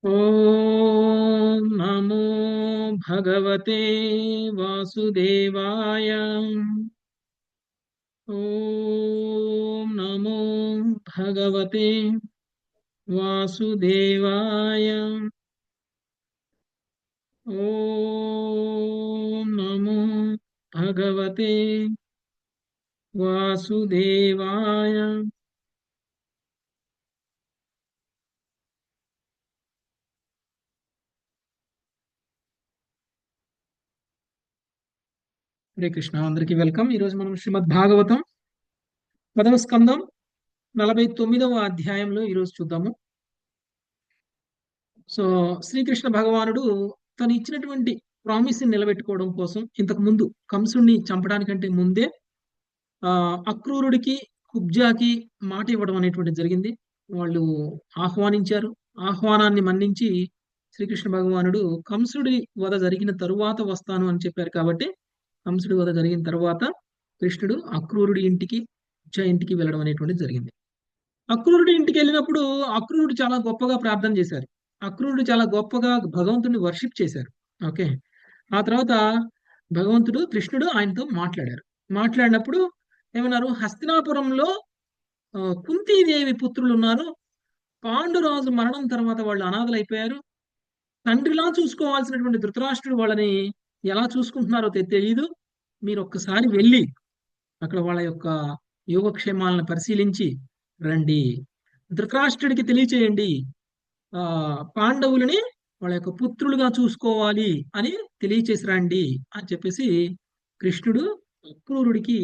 ఓం నమో భగవతే వాసుదేవాయ. ఓం నమో భగవతే వాసుదేవాయ. ఓం నమో భగవతే వాసుదేవాయ. హరే కృష్ణ, అందరికీ వెల్కమ్. ఈరోజు మనం శ్రీమద్ భాగవతం 10వ స్కందం 49వ అధ్యాయంలో ఈరోజు చూద్దాము. సో శ్రీకృష్ణ భగవానుడు తను ఇచ్చినటువంటి ప్రామిస్ ని నిలబెట్టుకోవడం కోసం ఇంతకు ముందు కంసుడిని చంపడానికంటే ముందే ఆ అక్రూరుడికి కుబ్జాకి మాట ఇవ్వడం అనేటువంటి జరిగింది. వాళ్ళు ఆహ్వానించారు. ఆహ్వానాన్ని మన్నించి శ్రీకృష్ణ భగవానుడు కంసుడి వధ జరిగిన తరువాత వస్తాను అని చెప్పారు. కాబట్టి కంసుడి వధ జరిగిన తర్వాత కృష్ణుడు అక్రూరుడి ఇంటికి, కుబ్జా ఇంటికి వెళ్ళడం అనేటువంటిది జరిగింది. అక్రూరుడి ఇంటికి వెళ్ళినప్పుడు అక్రూరుడు చాలా గొప్పగా ప్రార్థన చేశారు. అక్రూరుడు చాలా గొప్పగా భగవంతుడిని వర్షిప్ చేశారు. ఓకే. ఆ తర్వాత భగవంతుడు కృష్ణుడు ఆయనతో మాట్లాడారు. మాట్లాడినప్పుడు ఏమన్నారు? హస్తినాపురంలో కుంతీదేవి పుత్రులు ఉన్నారు. పాండురాజు మరణం తర్వాత వాళ్ళు అనాథలైపోయారు. తండ్రిలా చూసుకోవాల్సినటువంటి ధృతరాష్ట్రుడు వాళ్ళని ఎలా చూసుకుంటున్నారో తెలియదు. మీరు ఒక్కసారి వెళ్ళి అక్కడ వాళ్ళ యొక్క యోగక్షేమాలను పరిశీలించి రండి. ధృతరాష్ట్రుడికి తెలియచేయండి, ఆ పాండవులని వాళ్ళ యొక్క పుత్రులుగా చూసుకోవాలి అని తెలియచేసి రండి అని చెప్పేసి కృష్ణుడు అక్రూరుడికి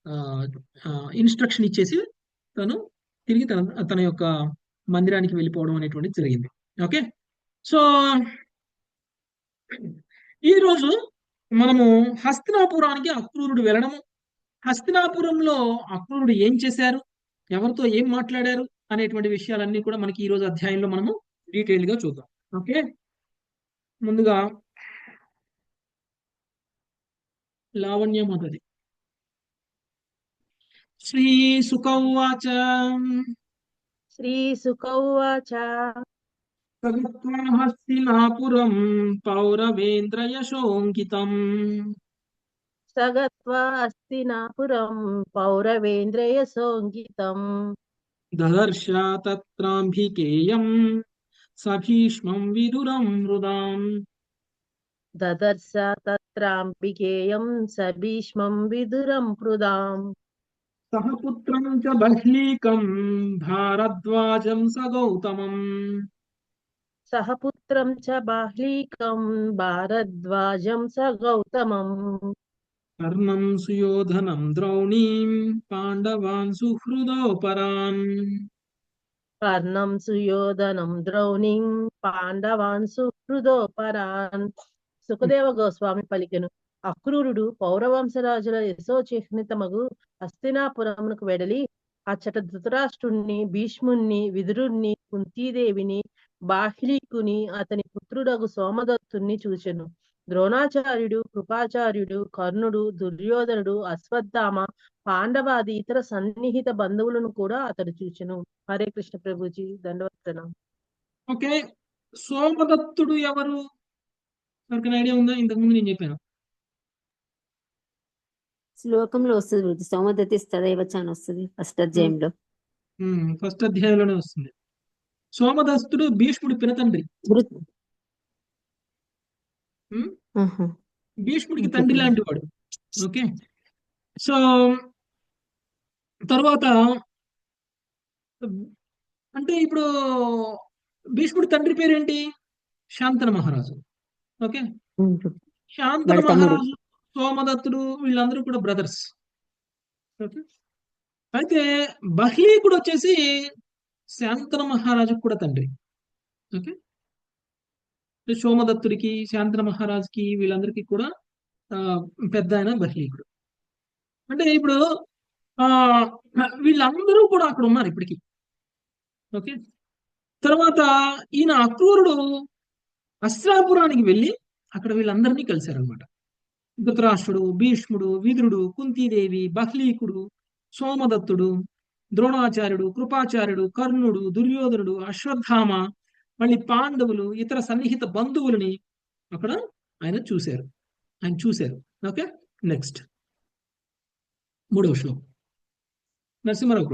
ఆ ఇన్స్ట్రక్షన్ ఇచ్చేసి తను తిరిగి తన తన యొక్క మందిరానికి వెళ్ళిపోవడం అనేటువంటిది జరిగింది. ఓకే. సో ఈ రోజు మనము హస్తినాపురానికి అక్రూరుడు వెళ్ళడము, హస్తినాపురంలో అక్రూరుడు ఏం చేశారు, ఎవరితో ఏం మాట్లాడారు అనేటువంటి విషయాలన్నీ కూడా మనకి ఈ రోజు అధ్యాయంలో మనము డీటెయిల్ గా చూద్దాం. ఓకే. ముందుగా లావణ్య మాతది. శ్రీ సుకౌవాచ. శ్రీసుకౌవాచ. సగత్వా హస్తినాపురం పౌరవేంద్ర యశోంకితం. సగత్వా హస్తినాపురం పౌరవేంద్రయసోంకితం. దదర్శ తత్రాంభికేయం సభీష్మం విదురం మృదాం. దదర్శ తత్రాంబికేయం సభీష్మం విదురం పృదాం. సహ పుత్రం చ బహ్లీకం భారద్వాజం స గౌతమం. సహపుత్రం చ బాహ్లీకం భారద్వాజం స గౌతమం. కర్ణం సుయోధనం ద్రౌణీం పాండవాన్ సుహృదోపరాన్. కర్ణం సుయోధనం ద్రౌణిం పాండవాన్ సుహృదోపరాన్. సుఖదేవ గోస్వామి పలికెను. అక్రూరుడు పౌరవంశరాజుల యశోచిహ్నితమగు హస్తినాపురమునకు వెడలి అచ్చట ధృతరాష్ట్రుణ్ణి, భీష్ముణ్ణి, విదురుణ్ణి, కుంతీదేవిని, బాహ్లీకుని, అతని పుత్రుడగు సోమదత్తుణ్ణి చూచెను. ద్రోణాచార్యుడు, కృపాచార్యుడు, కర్ణుడు, దుర్యోధనుడు, అశ్వత్థామ, పాండవాది ఇతర సన్నిహిత బంధువులను కూడా అతడు చూచెను. హరే కృష్ణ ప్రభుజీ, దండవత్తనం. ఓకే. సోమదత్తుడు ఎవరు? ఎవరికైనా ఐడియా ఉందా? ఇంతకుముందు నేను చెప్పాను. శ్లోకంలో వస్తుంది, సౌమదతి స్తదైవచ అని వస్తుంది ఫస్ట్ అధ్యాయంలో. ఫస్ట్ అధ్యాయంలోనే వస్తుంది. సోమదత్తుడు భీష్ముడి పినతండ్రి. భీష్ముడికి తండ్రి లాంటి వాడు. ఓకే. సో తర్వాత అంటే ఇప్పుడు భీష్ముడి తండ్రి పేరేంటి? శాంతన మహారాజు. ఓకే. శాంతన మహారాజు, సోమదత్తుడు వీళ్ళందరూ కూడా బ్రదర్స్. ఓకే. అయితే బహ్లీకుడు వచ్చేసి శాంతన మహారాజుకు కూడా తండ్రి. ఓకే. సోమదత్తుడికి, శాంతన మహారాజుకి వీళ్ళందరికీ కూడా పెద్ద ఆయన బహ్లీకుడు. అంటే ఇప్పుడు ఆ వీళ్ళందరూ కూడా అక్కడ ఉన్నారు ఇప్పటికి. ఓకే. తర్వాత ఈయన అక్రూరుడు హస్తినాపురానికి వెళ్ళి అక్కడ వీళ్ళందరినీ కలిశారనమాట. ధృతరాష్ట్రుడు, భీష్ముడు, విదురుడు, కుంతీదేవి, బహ్లీకుడు, సోమదత్తుడు, ద్రోణాచార్యుడు, కృపాచార్యుడు, కర్ణుడు, దుర్యోధనుడు, అశ్వత్థామ, మళ్ళీ పాండవులు ఇతర సన్నిహిత బంధువులని అక్కడ ఆయన చూశారు. ఓకే, నెక్స్ట్ 3వ శ్లోకం. నరసింహారావు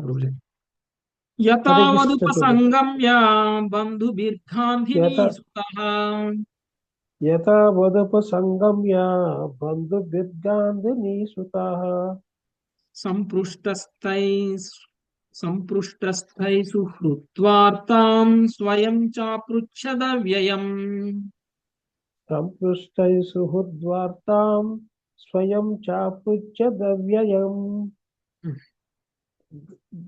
ప్రభుజీ. యతావదుపసంగమ్య బంధుభిర్గాంధినీ సుతః యథావదుపసంగమ్య బంధుభిర్గాంధినీ సుతః సంపృష్టస్థై సుహృద్వార్తాం స్వయం చాపృచ్ఛదవ్యయం. సంపృష్టై సుహృద్వార్తాం స్వయం చాపృచ్ఛదవ్యయం.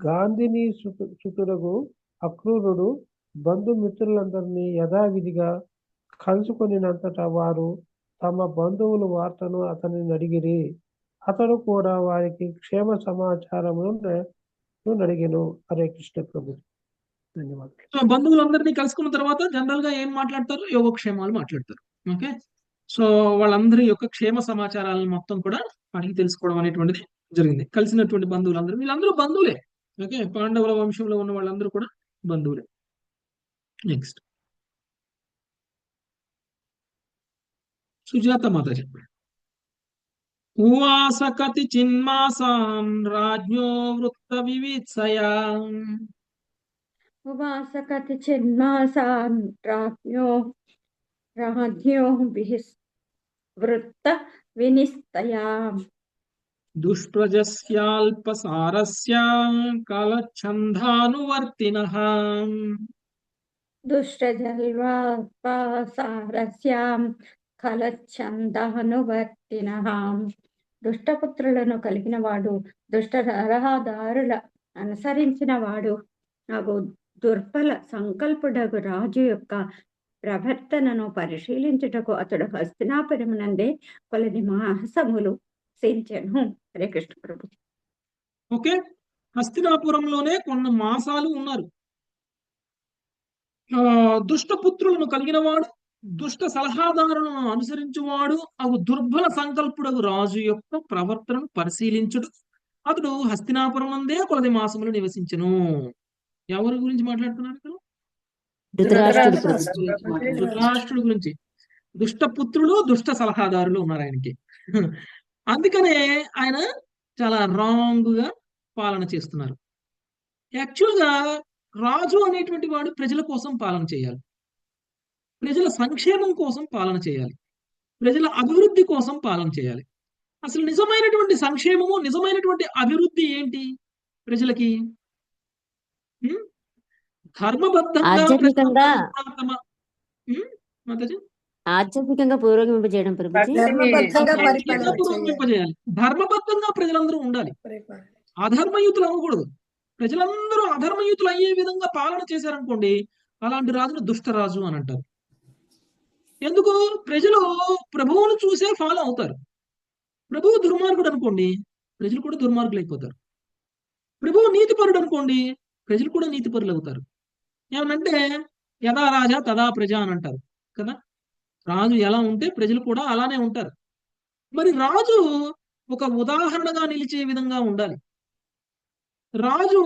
గాంధిని సుతుడగు అక్రూరుడు బంధుమిత్రులందరినీ యథావిధిగా కలుసుకొనినంతటా వారు తమ బంధువుల వార్తను అతనిని అడిగిరి. అతడు కూడా వారికి క్షేమ సమాచారమును అడిగెను. హరే కృష్ణ ప్రభు. ధన్యవాదాలు. సో బంధువులందరినీ కలుసుకున్న తర్వాత జనరల్ గా ఏం మాట్లాడతారు? యోగక్షేమాలు మాట్లాడతారు. ఓకే, సో వాళ్ళందరి యొక్క క్షేమ సమాచారాలను మొత్తం కూడా అడిగి తెలుసుకోవడం అనేటువంటిది జరిగింది. కలిసినటువంటి బంధువులందరూ, వీళ్ళందరూ బంధువులే. ఓకే, పాండవుల వంశంలో ఉన్న వాళ్ళందరూ కూడా బంధువులే. నెక్స్ట్ సుజాత మాత చెప్పండి. ఉవాస కతి చిన్మాసాం రాజ్ఞో వృత్త వివిత్సయా. ఉవాస కతి చిన్మాసాన్ రాజ్ఞో వృత్త వినిస్తయా. దుష్ప్రజస్యాల్పసారస్య కాలఛందానువర్తినః. దుష్టజల్వాసారస్యాం కలఛందానువర్తినః. దుష్టపుత్రులను కలిగిన వాడు, దుష్ట సలహాదారుల అనుసరించిన వాడు, నాకు దుర్బల సంకల్పుడగు రాజు యొక్క ప్రవర్తనను పరిశీలించుటకు అతడు హస్తినాపురమునందే కొలది మాసములు సించెను. హరే కృష్ణ ప్రభు. ఓకే, హస్తినాపురంలోనే కొన్ని మాసాలు ఉన్నారు. దుష్టపుత్రులను కలిగిన వాడు, దుష్ట సలహాదారులను అనుసరించువాడు, అవు దుర్బల సంకల్పుడగు రాజు యొక్క ప్రవర్తనను పరిశీలించుడు అతడు హస్తినాపురం నందే కొలది మాసములు నివసించెను. ఎవరి గురించి మాట్లాడుతున్నారు ఇక్కడ? ధృతరాష్ట్రుడి గురించి. దుష్టపుత్రులు, దుష్ట సలహాదారులు ఉన్నారు ఆయనకి. అందుకనే ఆయన చాలా రాంగ్ గా పాలన చేస్తున్నారు. యాక్చువల్ గా రాజు అనేటువంటి వాడు ప్రజల కోసం పాలన చేయాలి, ప్రజల సంక్షేమం కోసం పాలన చేయాలి, ప్రజల అభివృద్ధి కోసం పాలన చేయాలి. అసలు నిజమైనటువంటి సంక్షేమము, నిజమైనటువంటి అభివృద్ధి ఏంటి ప్రజలకి? ఆధ్యాత్మికంగా మాతాజీ ఆధ్యాత్మికంగా పురోగమింపజేయడం ప్రభుజీ. పురోగమింపజేయాలి. ధర్మబద్ధంగా ప్రజలందరూ ఉండాలి, అధర్మయుతులు అవ్వకూడదు. ప్రజలందరూ అధర్మయుతులు అయ్యే విధంగా పాలన చేశారనుకోండి, అలాంటి రాజును దుష్టరాజు అని అంటారు. ఎందుకు? ప్రజలు ప్రభువును చూసే ఫాలో అవుతారు. ప్రభువు దుర్మార్గుడు అనుకోండి, ప్రజలు కూడా దుర్మార్గులు అయిపోతారు. ప్రభువు నీతిపరుడు అనుకోండి, ప్రజలు కూడా నీతిపరులు అవుతారు. ఏమనంటే యథా రాజా తదా ప్రజ అని అంటారు కదా. రాజు ఎలా ఉంటే ప్రజలు కూడా అలానే ఉంటారు. మరి రాజు ఒక ఉదాహరణగా నిలిచే విధంగా ఉండాలి. రాజు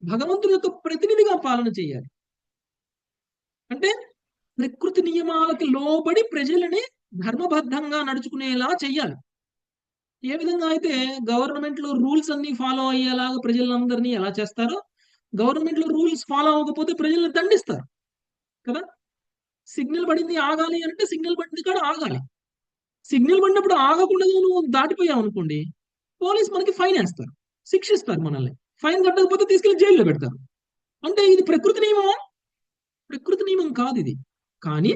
భగవంతుడి యొక్క ప్రతినిధిగా పాలన చేయాలి. అంటే ప్రకృతి నియమాలకి లోబడి ప్రజలని ధర్మబద్ధంగా నడుచుకునేలా చెయ్యాలి. ఏ విధంగా అయితే గవర్నమెంట్ లో రూల్స్ అన్ని ఫాలో అయ్యేలాగా ప్రజలందరినీ ఎలా చేస్తారో, గవర్నమెంట్ లో రూల్స్ ఫాలో అవ్వకపోతే ప్రజల్ని దండిస్తారు కదా. సిగ్నల్ పడింది ఆగాలి అంటే సిగ్నల్ పడింది కాడ ఆగాలి. సిగ్నల్ పడినప్పుడు ఆగకుండా నువ్వు దాటిపోయావు అనుకోండి, పోలీస్ మనకి ఫైన్ వేస్తారు, శిక్షిస్తారు మనల్ని. ఫైన్ కట్టకపోతే తీసుకెళ్లి జైల్లో పెడతారు. అంటే ఇది ప్రకృతి నియమం? ప్రకృతి నియమం కాదు ఇది. కానీ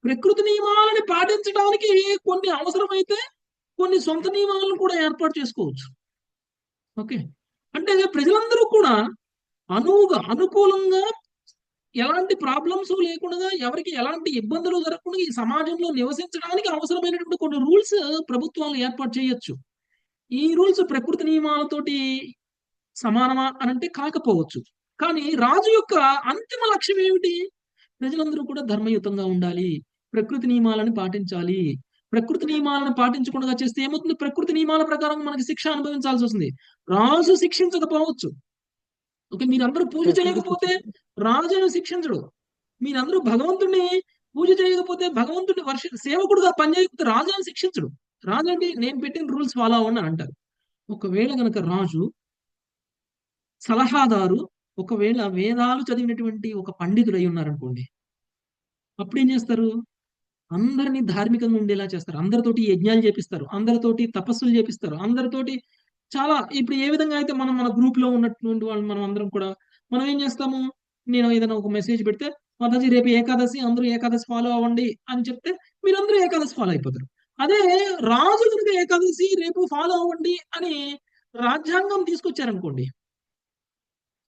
ప్రకృతి నియమాలని పాటించడానికి కొన్ని అవసరమైతే కొన్ని సొంత నియమాలను కూడా ఏర్పాటు చేసుకోవచ్చు. ఓకే, అంటే ప్రజలందరూ కూడా అనుకూలంగా, ఎలాంటి ప్రాబ్లమ్స్ లేకుండా, ఎవరికి ఎలాంటి ఇబ్బందులు జరగకుండా ఈ సమాజంలో నివసించడానికి అవసరమైనటువంటి కొన్ని రూల్స్ ప్రభుత్వాలు ఏర్పాటు చేయొచ్చు. ఈ రూల్స్ ప్రకృతి నియమాలతోటి సమానమా అనంటే కాకపోవచ్చు. కానీ రాజు యొక్క అంతిమ లక్ష్యం ఏమిటి? ప్రజలందరూ కూడా ధర్మయుతంగా ఉండాలి, ప్రకృతి నియమాలను పాటించాలి. ప్రకృతి నియమాలను పాటించకుండా చేస్తే ఏమవుతుంది? ప్రకృతి నియమాల ప్రకారం మనకి శిక్ష అనుభవించాల్సి వస్తుంది. రాజు శిక్షించకపోవచ్చు, ఓకే, మీరందరూ పూజ చేయకపోతే రాజును శిక్షించడు. మీరందరూ భగవంతుడిని పూజ చేయకపోతే, భగవంతుడిని సేవకుడుగా పనిచేయకపోతే రాజును శిక్షించడు. రాజు అంటే నేను పెట్టిన రూల్స్ ఫాలో అవ్వండి అని అంటారు. ఒకవేళ గనక రాజు సలహాదారు ఒకవేళ వేదాలు చదివినటువంటి ఒక పండితుడు అయి ఉన్నారనుకోండి, అప్పుడు ఏం చేస్తారు? అందరినీ ధార్మికంగా ఉండేలా చేస్తారు. అందరితోటి యజ్ఞాలు చేపిస్తారు, అందరితోటి తపస్సులు చేపిస్తారు, అందరితోటి చాలా. ఇప్పుడు ఏ విధంగా అయితే మనం మన గ్రూప్ లో ఉన్నటువంటి వాళ్ళు మనం అందరం కూడా మనం ఏం చేస్తాము? నేను ఏదైనా ఒక మెసేజ్ పెడితే, మాతాజీ రేపు ఏకాదశి, అందరూ ఏకాదశి ఫాలో అవ్వండి అని చెప్తే మీరందరూ ఏకాదశి ఫాలో అయిపోతారు. అదే రాజు కనుక ఏకాదశి రేపు ఫాలో అవ్వండి అని రాజ్యాంగం తీసుకొచ్చారనుకోండి,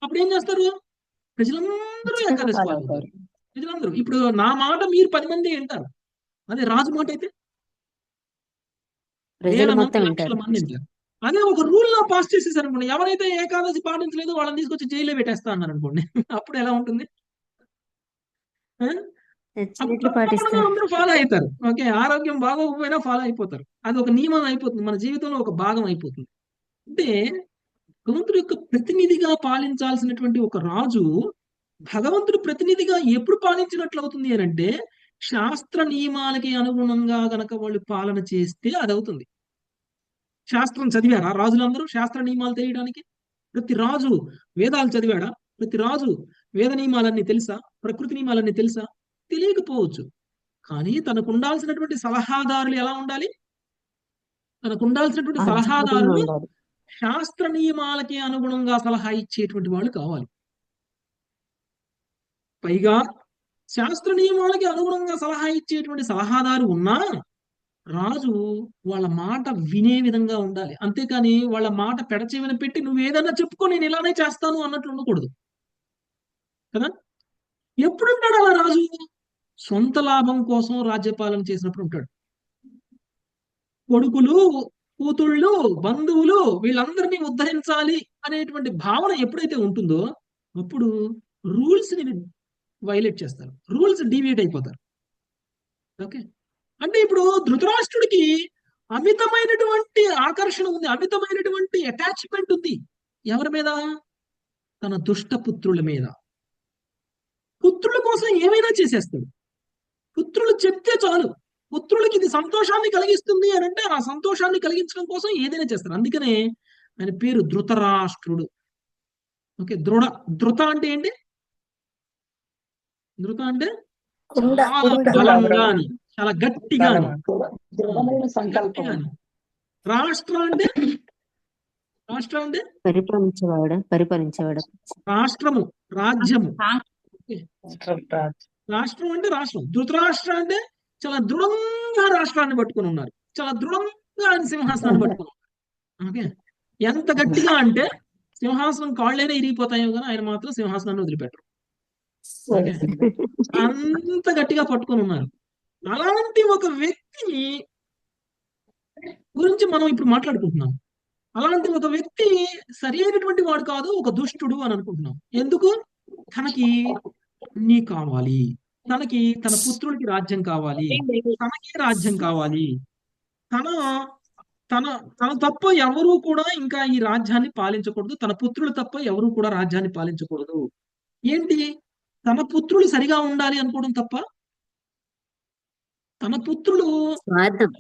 అప్పుడు ఏం చేస్తారు? ప్రజలందరూ ఏకాదశి ఫాలో అవుతారు. ప్రజలందరూ ఇప్పుడు నా మాట మీరు 10 మంది వింటారు. అదే రాజు మాట అయితే ప్రజలు వేల మొత్తం మంది, లక్షల వింటారు. మంది వింటారు. అదే ఒక రూల్ లా పాస్ చేసేసారు అనుకోండి, ఎవరైతే ఏకాదశి పాటించలేదో వాళ్ళని తీసుకొచ్చి జైల్లో పెట్టేస్తా అన్నారు అనుకోండి, అప్పుడు ఎలా ఉంటుంది? ఆ? అప్పుడు నచ్చినట్లు తప్పకుండా పాటిస్తారు. అందరూ ఫాలో అవుతారు. ఓకే, ఆరోగ్యం బాగోకపోయినా ఫాలో అయిపోతారు. అది ఒక నియమం అయిపోతుంది, మన జీవితంలో ఒక భాగం అయిపోతుంది. అంటే భగవంతుడి యొక్క ప్రతినిధిగా పాలించాల్సినటువంటి ఒక రాజు భగవంతుడి ప్రతినిధిగా ఎప్పుడు పాలించినట్లు అవుతుంది అని అంటే, శాస్త్ర నియమాలకి అనుగుణంగా గనక వాళ్ళు పాలన చేస్తే అది అవుతుంది. శాస్త్రం చదివారా రాజులందరూ శాస్త్ర నియమాలు తెలియడానికి? ప్రతి రాజు వేదాలు చదివాడా? ప్రతి రాజు వేద నియమాలన్నీ తెలుసా? ప్రకృతి నియమాలన్నీ తెలుసా? తెలియకపోవచ్చు. కానీ తనకు ఉండాల్సినటువంటి సలహాదారులు ఎలా ఉండాలి? తనకు ఉండాల్సినటువంటి ఆధ్యాత్మికంగా సలహాదారులు ఉండాలి. శాస్త్ర నియమాలకి అనుగుణంగా సలహా ఇచ్చేటువంటి వాళ్ళు కావాలి. పైగా శాస్త్ర నియమాలకి అనుగుణంగా సలహా ఇచ్చేటువంటి సలహాదారు ఉన్నా రాజు వాళ్ళ మాట వినే విధంగా ఉండాలి. అంతేకాని వాళ్ళ మాట పెడచెవిన పెట్టి నువ్వు ఏదన్నా చెప్పుకో నేను ఇలానే చేస్తాను అన్నట్లు ఉండకూడదు కదా. ఎప్పుడుంటాడు అలా రాజు? సొంత లాభం కోసం రాజ్యపాలన చేసినప్పుడు ఉంటాడు. కొడుకులు, కూతుళ్ళు, బంధువులు వీళ్ళందరినీ ఉద్ధరించాలి అనేటువంటి భావన ఎప్పుడైతే ఉంటుందో అప్పుడు రూల్స్ ని వైలేట్ చేస్తారు, రూల్స్ డీవియేట్ అయిపోతారు. ఓకే, అంటే ఇప్పుడు ధృతరాష్ట్రుడికి అమితమైనటువంటి ఆకర్షణ ఉంది, అమితమైనటువంటి అటాచ్మెంట్ ఉంది. ఎవరి మీద? తన దుష్ట పుత్రుల మీద. పుత్రుల కోసం ఏమైనా చేసేస్తాడు. పుత్రులు చెప్తే చాలు, పుత్రులకి ఇది సంతోషాన్ని కలిగిస్తుంది అని అంటే ఆ సంతోషాన్ని కలిగించడం కోసం ఏదైనా చేస్తారు. అందుకనే ఆయన పేరు ధృతరాష్ట్రుడు. ఓకే, ధృత అంటే ఏంటి? ధృత అంటే చాలా బలంగా అని, చాలా గట్టిగా అని, దృఢమైన సంకల్పం. గట్టిగా అని. రాష్ట్రం అంటే పరిపాలించేవాడు. రాష్ట్రము, రాజ్యము. రాష్ట్రం అంటే రాష్ట్రం. ధృతరాష్ట్ర అంటే చాలా దృఢంగా రాష్ట్రాన్ని పట్టుకుని ఉన్నారు, చాలా దృఢంగా ఆయన సింహాసనాన్ని పట్టుకుని ఉన్నారు. ఓకే, ఎంత గట్టిగా అంటే సింహాసనం కాళ్ళైనా ఇరిగిపోతాయో కానీ ఆయన మాత్రం సింహాసనాన్ని వదిలిపెట్టరు. ఓకే, అంత గట్టిగా పట్టుకొని ఉన్నారు. అలాంటి ఒక వ్యక్తి గురించి మనం ఇప్పుడు మాట్లాడుకుంటున్నాం. అలాంటి ఒక వ్యక్తి సరి అయినటువంటి వాడు కాదు, ఒక దుష్టుడు అని అనుకుంటున్నాం. ఎందుకు? తనకి అన్నీ కావాలి, తనకి తన పుత్రుడికి రాజ్యం కావాలి, తనకి రాజ్యం కావాలి, తన తన తన తప్ప ఎవరూ కూడా ఇంకా ఈ రాజ్యాన్ని పాలించకూడదు, తన పుత్రులు తప్ప ఎవరూ కూడా రాజ్యాన్ని పాలించకూడదు. ఏంటి? తన పుత్రులు సరిగా ఉండాలి అనుకోవడం తప్ప, తన పుత్రులు స్వార్థం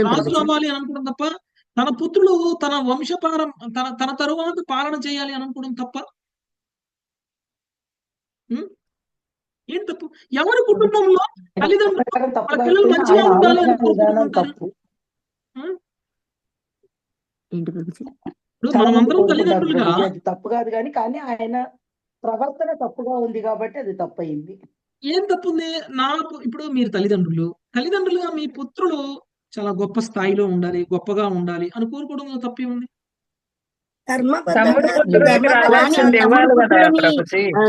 రాజులు అవ్వాలి అని అనుకోవడం తప్ప, తన పుత్రులు తన వంశపారం తన తరువాత పాలన చేయాలి అని అనుకోవడం తప్ప. ఏం తప్పు? ఎవరి కుటుంబంలో తల్లిదండ్రులు వాళ్ళ పిల్లలు మంచిగా ఉండాలి అని కోరుకుంటారు? మనమందరం తల్లిదండ్రులుగా తప్పు కాదు కానీ ఆయన ప్రవర్తన తప్పుగా ఉంది కాబట్టి అది తప్పయింది. ఏం తప్పు ఉంది? నాకు ఇప్పుడు మీరు తల్లిదండ్రులుగా మీ పుత్రులు చాలా గొప్ప స్థాయిలో ఉండాలి, గొప్పగా ఉండాలి అని కోరుకోవడంలో తప్పేముంది?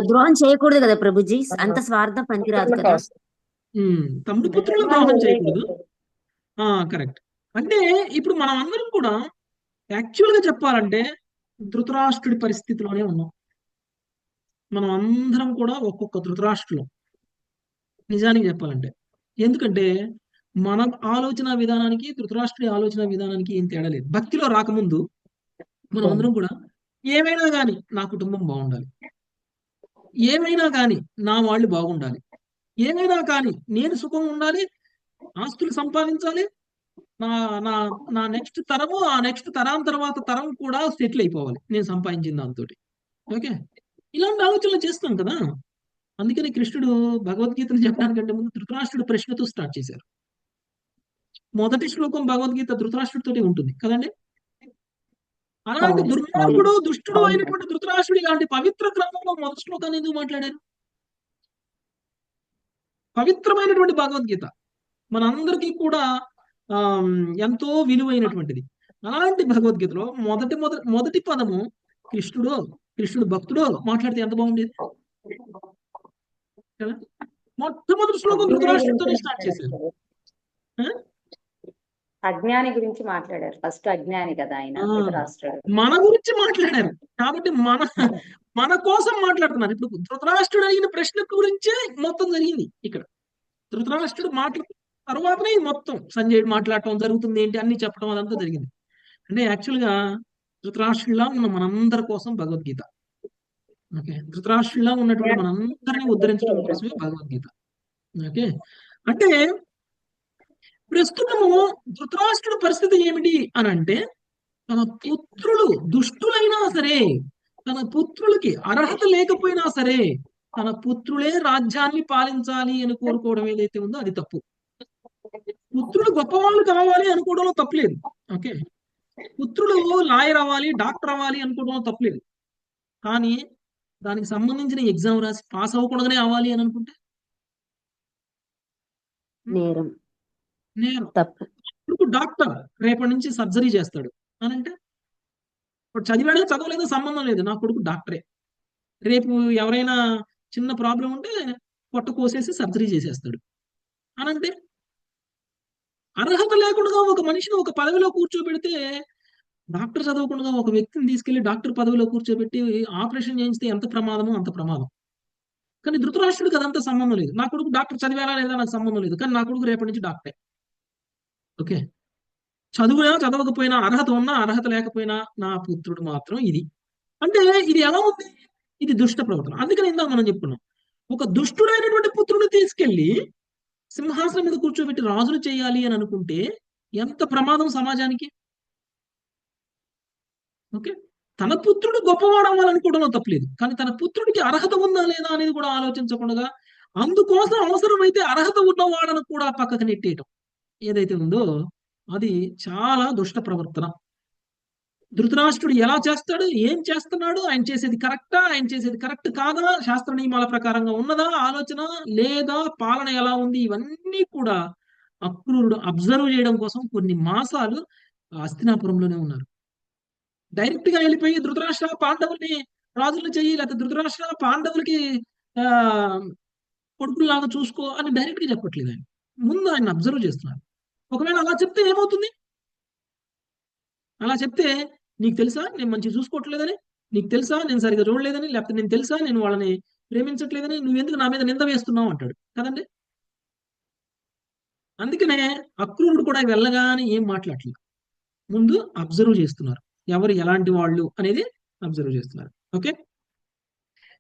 ద్రోహం చేయకూడదు కదా ప్రభుజీ, అంత స్వార్థం పనికిరాదు కదా. తమ్ముడు పుత్రులను ద్రోహం చేయకూడదు. కరెక్ట్. అంటే ఇప్పుడు మనం అందరం కూడా యాక్చువల్ గా చెప్పాలంటే ధృతరాష్ట్రుడి పరిస్థితిలోనే ఉన్నాం. మనం అందరం కూడా ఒక్కొక్క ధృతరాష్ట్రులం నిజానికి చెప్పాలంటే. ఎందుకంటే మన ఆలోచన విధానానికి ధృతరాష్ట్రుడి ఆలోచన విధానానికి ఏం తేడా లేదు. భక్తిలో రాకముందు మనం అందరం కూడా ఏమైనా కానీ నా కుటుంబం బాగుండాలి, ఏమైనా కానీ నా వాళ్ళు బాగుండాలి, ఏమైనా కానీ నేను సుఖం ఉండాలి, ఆస్తులు సంపాదించాలి, నా నా నా నెక్స్ట్ తరము, ఆ నెక్స్ట్ తరం తర్వాత తరం కూడా సెటిల్ అయిపోవాలి నేను సంపాదించిన దాంతో. ఓకే, ఇలాంటి ఆలోచనలు చేస్తాం కదా. అందుకని కృష్ణుడు భగవద్గీతను చెప్పడానికంటే ముందు ధృతరాష్ట్రుడు ప్రశ్నతో స్టార్ట్ చేశారు. మొదటి శ్లోకం భగవద్గీత ధృతరాష్ట్రుడితోనే ఉంటుంది కదండి. అలాంటి అవును, దుర్మార్గుడు దుష్టుడు అవును. అయినటువంటి ధృతరాష్ట్రుడు ఇలాంటి పవిత్ర క్రమంలో మొదటి శ్లోకాన్ని ఎందుకు మాట్లాడారు? పవిత్రమైనటువంటి భగవద్గీత మనందరికీ కూడా ఎంతో విలువైనటువంటిది. అలాంటి భగవద్గీతలో మొదటి పదము కృష్ణుడు భక్తుడు మాట్లాడితే ఎంత బాగుండేది కదా. మొట్టమొదటి శ్లోకం ధృతరాష్ట్రుడితోనే స్టార్ట్ చేశారు. ఆ? అజ్ఞాని గురించి మాట్లాడారు. ఫస్ట్ అజ్ఞాని కదా ఆయన, ఆ, ధృతరాష్ట్రుడు. మన గురించి మాట్లాడారు కాబట్టి మన కోసం మాట్లాడుతున్నారు. ఇప్పుడు ధృతరాష్ట్రుడు అడిగిన ప్రశ్న గురించే మొత్తం జరిగింది ఇక్కడ. ధృతరాష్ట్రుడు మాట్లాడిన తర్వాతనే ఇది మొత్తం సంజయుడు మాట్లాడటం జరుగుతుంది, ఏంటి అన్ని చెప్పడం అదంతా జరిగింది. అంటే యాక్చువల్ గా ధృతరాష్ట్రుడిలా ఉన్న మనందరి కోసం భగవద్గీత. ఓకే, ధృతరాష్ట్రుడిలా ఉన్నటువంటి మనందరినీ ఉద్ధరించడం కోసమే భగవద్గీత. ఓకే, అంటే ప్రస్తుతము ధృతరాష్ట్రుడి పరిస్థితి ఏమిటి అని అంటే, తన పుత్రులు దుష్టులైనా సరే, తన పుత్రులకి అర్హత లేకపోయినా సరే, తన పుత్రులే రాజ్యాన్ని పాలించాలి అని కోరుకోవడం ఏదైతే ఉందో అది తప్పు. పుత్రులు గొప్పవాళ్ళు కావాలి అనుకోవడంలో తప్పులేదు. ఓకే, పుత్రులు లాయర్ అవ్వాలి, డాక్టర్ అవ్వాలి అనుకోవడంలో తప్పులేదు. కానీ దానికి సంబంధించిన ఎగ్జామ్ రాసి పాస్ అవ్వకూడదనే అవ్వాలి అని అనుకుంటే నేరం, నేను తప్పు. ఇప్పుడు డాక్టర్ రేపటి నుంచి సర్జరీ చేస్తాడు అని అంటే, ఇప్పుడు చదివాడో చదవలేదో సంబంధం లేదు, నా కొడుకు డాక్టరే. రేపు ఎవరైనా చిన్న ప్రాబ్లం ఉంటే పొట్ట కోసేసి సర్జరీ చేసేస్తాడు అని అంటే, అర్హత లేకుండా ఒక మనిషిని ఒక పదవిలో కూర్చోబెడితే, డాక్టర్ చదవకుండా ఒక వ్యక్తిని తీసుకెళ్లి డాక్టర్ పదవిలో కూర్చోబెట్టి ఆపరేషన్ చేయిస్తే ఎంత ప్రమాదమో అంత ప్రమాదం. కానీ ధృతరాష్ట్రుడికి అదంతా సంబంధం లేదు. నా కొడుకు డాక్టర్ చదివాలా లేదా నాకు సంబంధం లేదు, కానీ నా కొడుకు రేపటి నుంచి డాక్టరే. ఓకే, చదువునా చదవకపోయినా, అర్హత ఉన్నా అర్హత లేకపోయినా నా పుత్రుడు మాత్రం ఇది. అంటే ఇది ఎలా ఉంది? ఇది దుష్ట ప్రవర్తన. అందుకని ఇందాక మనం చెప్పుకున్నాం, ఒక దుష్టుడైనటువంటి పుత్రుడిని తీసుకెళ్లి సింహాసనం మీద కూర్చోబెట్టి రాజును చేయాలి అని అనుకుంటే ఎంత ప్రమాదం సమాజానికి. ఓకే, తన పుత్రుడు గొప్పవాడు అవ్వాలనుకోవడంలో తప్పలేదు, కానీ తన పుత్రుడికి అర్హత ఉందా లేదా అనేది కూడా ఆలోచించకుండా, అందుకోసం అవసరమైతే అర్హత ఉన్నవాడను కూడా పక్కకు నెట్టేయటం ఏదైతే ఉందో అది చాలా దుష్ట ప్రవర్తన. ధృతరాష్ట్రుడు ఎలా చేస్తాడు, ఏం చేస్తున్నాడు, ఆయన చేసేది కరెక్టా, ఆయన చేసేది కరెక్ట్ కాదా, శాస్త్ర నియమాల ప్రకారంగా ఉన్నదా ఆలోచన లేదా, పాలన ఎలా ఉంది, ఇవన్నీ కూడా అక్రూరుడు అబ్జర్వ్ చేయడం కోసం కొన్ని మాసాలు హస్తినాపురంలోనే ఉన్నారు. డైరెక్ట్ గా వెళ్ళిపోయి ధృతరాష్ట్ర పాండవుల్ని రాజులు చెయ్యి, లేకపోతే ధృతరాష్ట్ర పాండవులకి ఆ కొడుకుల్లాగా చూసుకో అని డైరెక్ట్ గా చెప్పట్లేదు. ఆయన ముందు ఆయన అబ్జర్వ్ చేస్తున్నారు. ఒకవేళ అలా చెప్తే ఏమవుతుంది? అలా చెప్తే, నీకు తెలుసా నేను మంచిగా చూసుకోవట్లేదని, నీకు తెలుసా నేను సరిగా చూడలేదని, లేకపోతే నేను తెలుసా నేను వాళ్ళని ప్రేమించట్లేదని, నువ్వెందుకు నా మీద నింద వేస్తున్నావు అంటాడు కదండి. అందుకనే అక్రూరుడు కూడా వెళ్ళగానే ఏం మాట్లాడలేదు, ముందు అబ్జర్వ్ చేస్తున్నారు, ఎవరు ఎలాంటి వాళ్ళు అనేది అబ్జర్వ్ చేస్తున్నారు. ఓకే,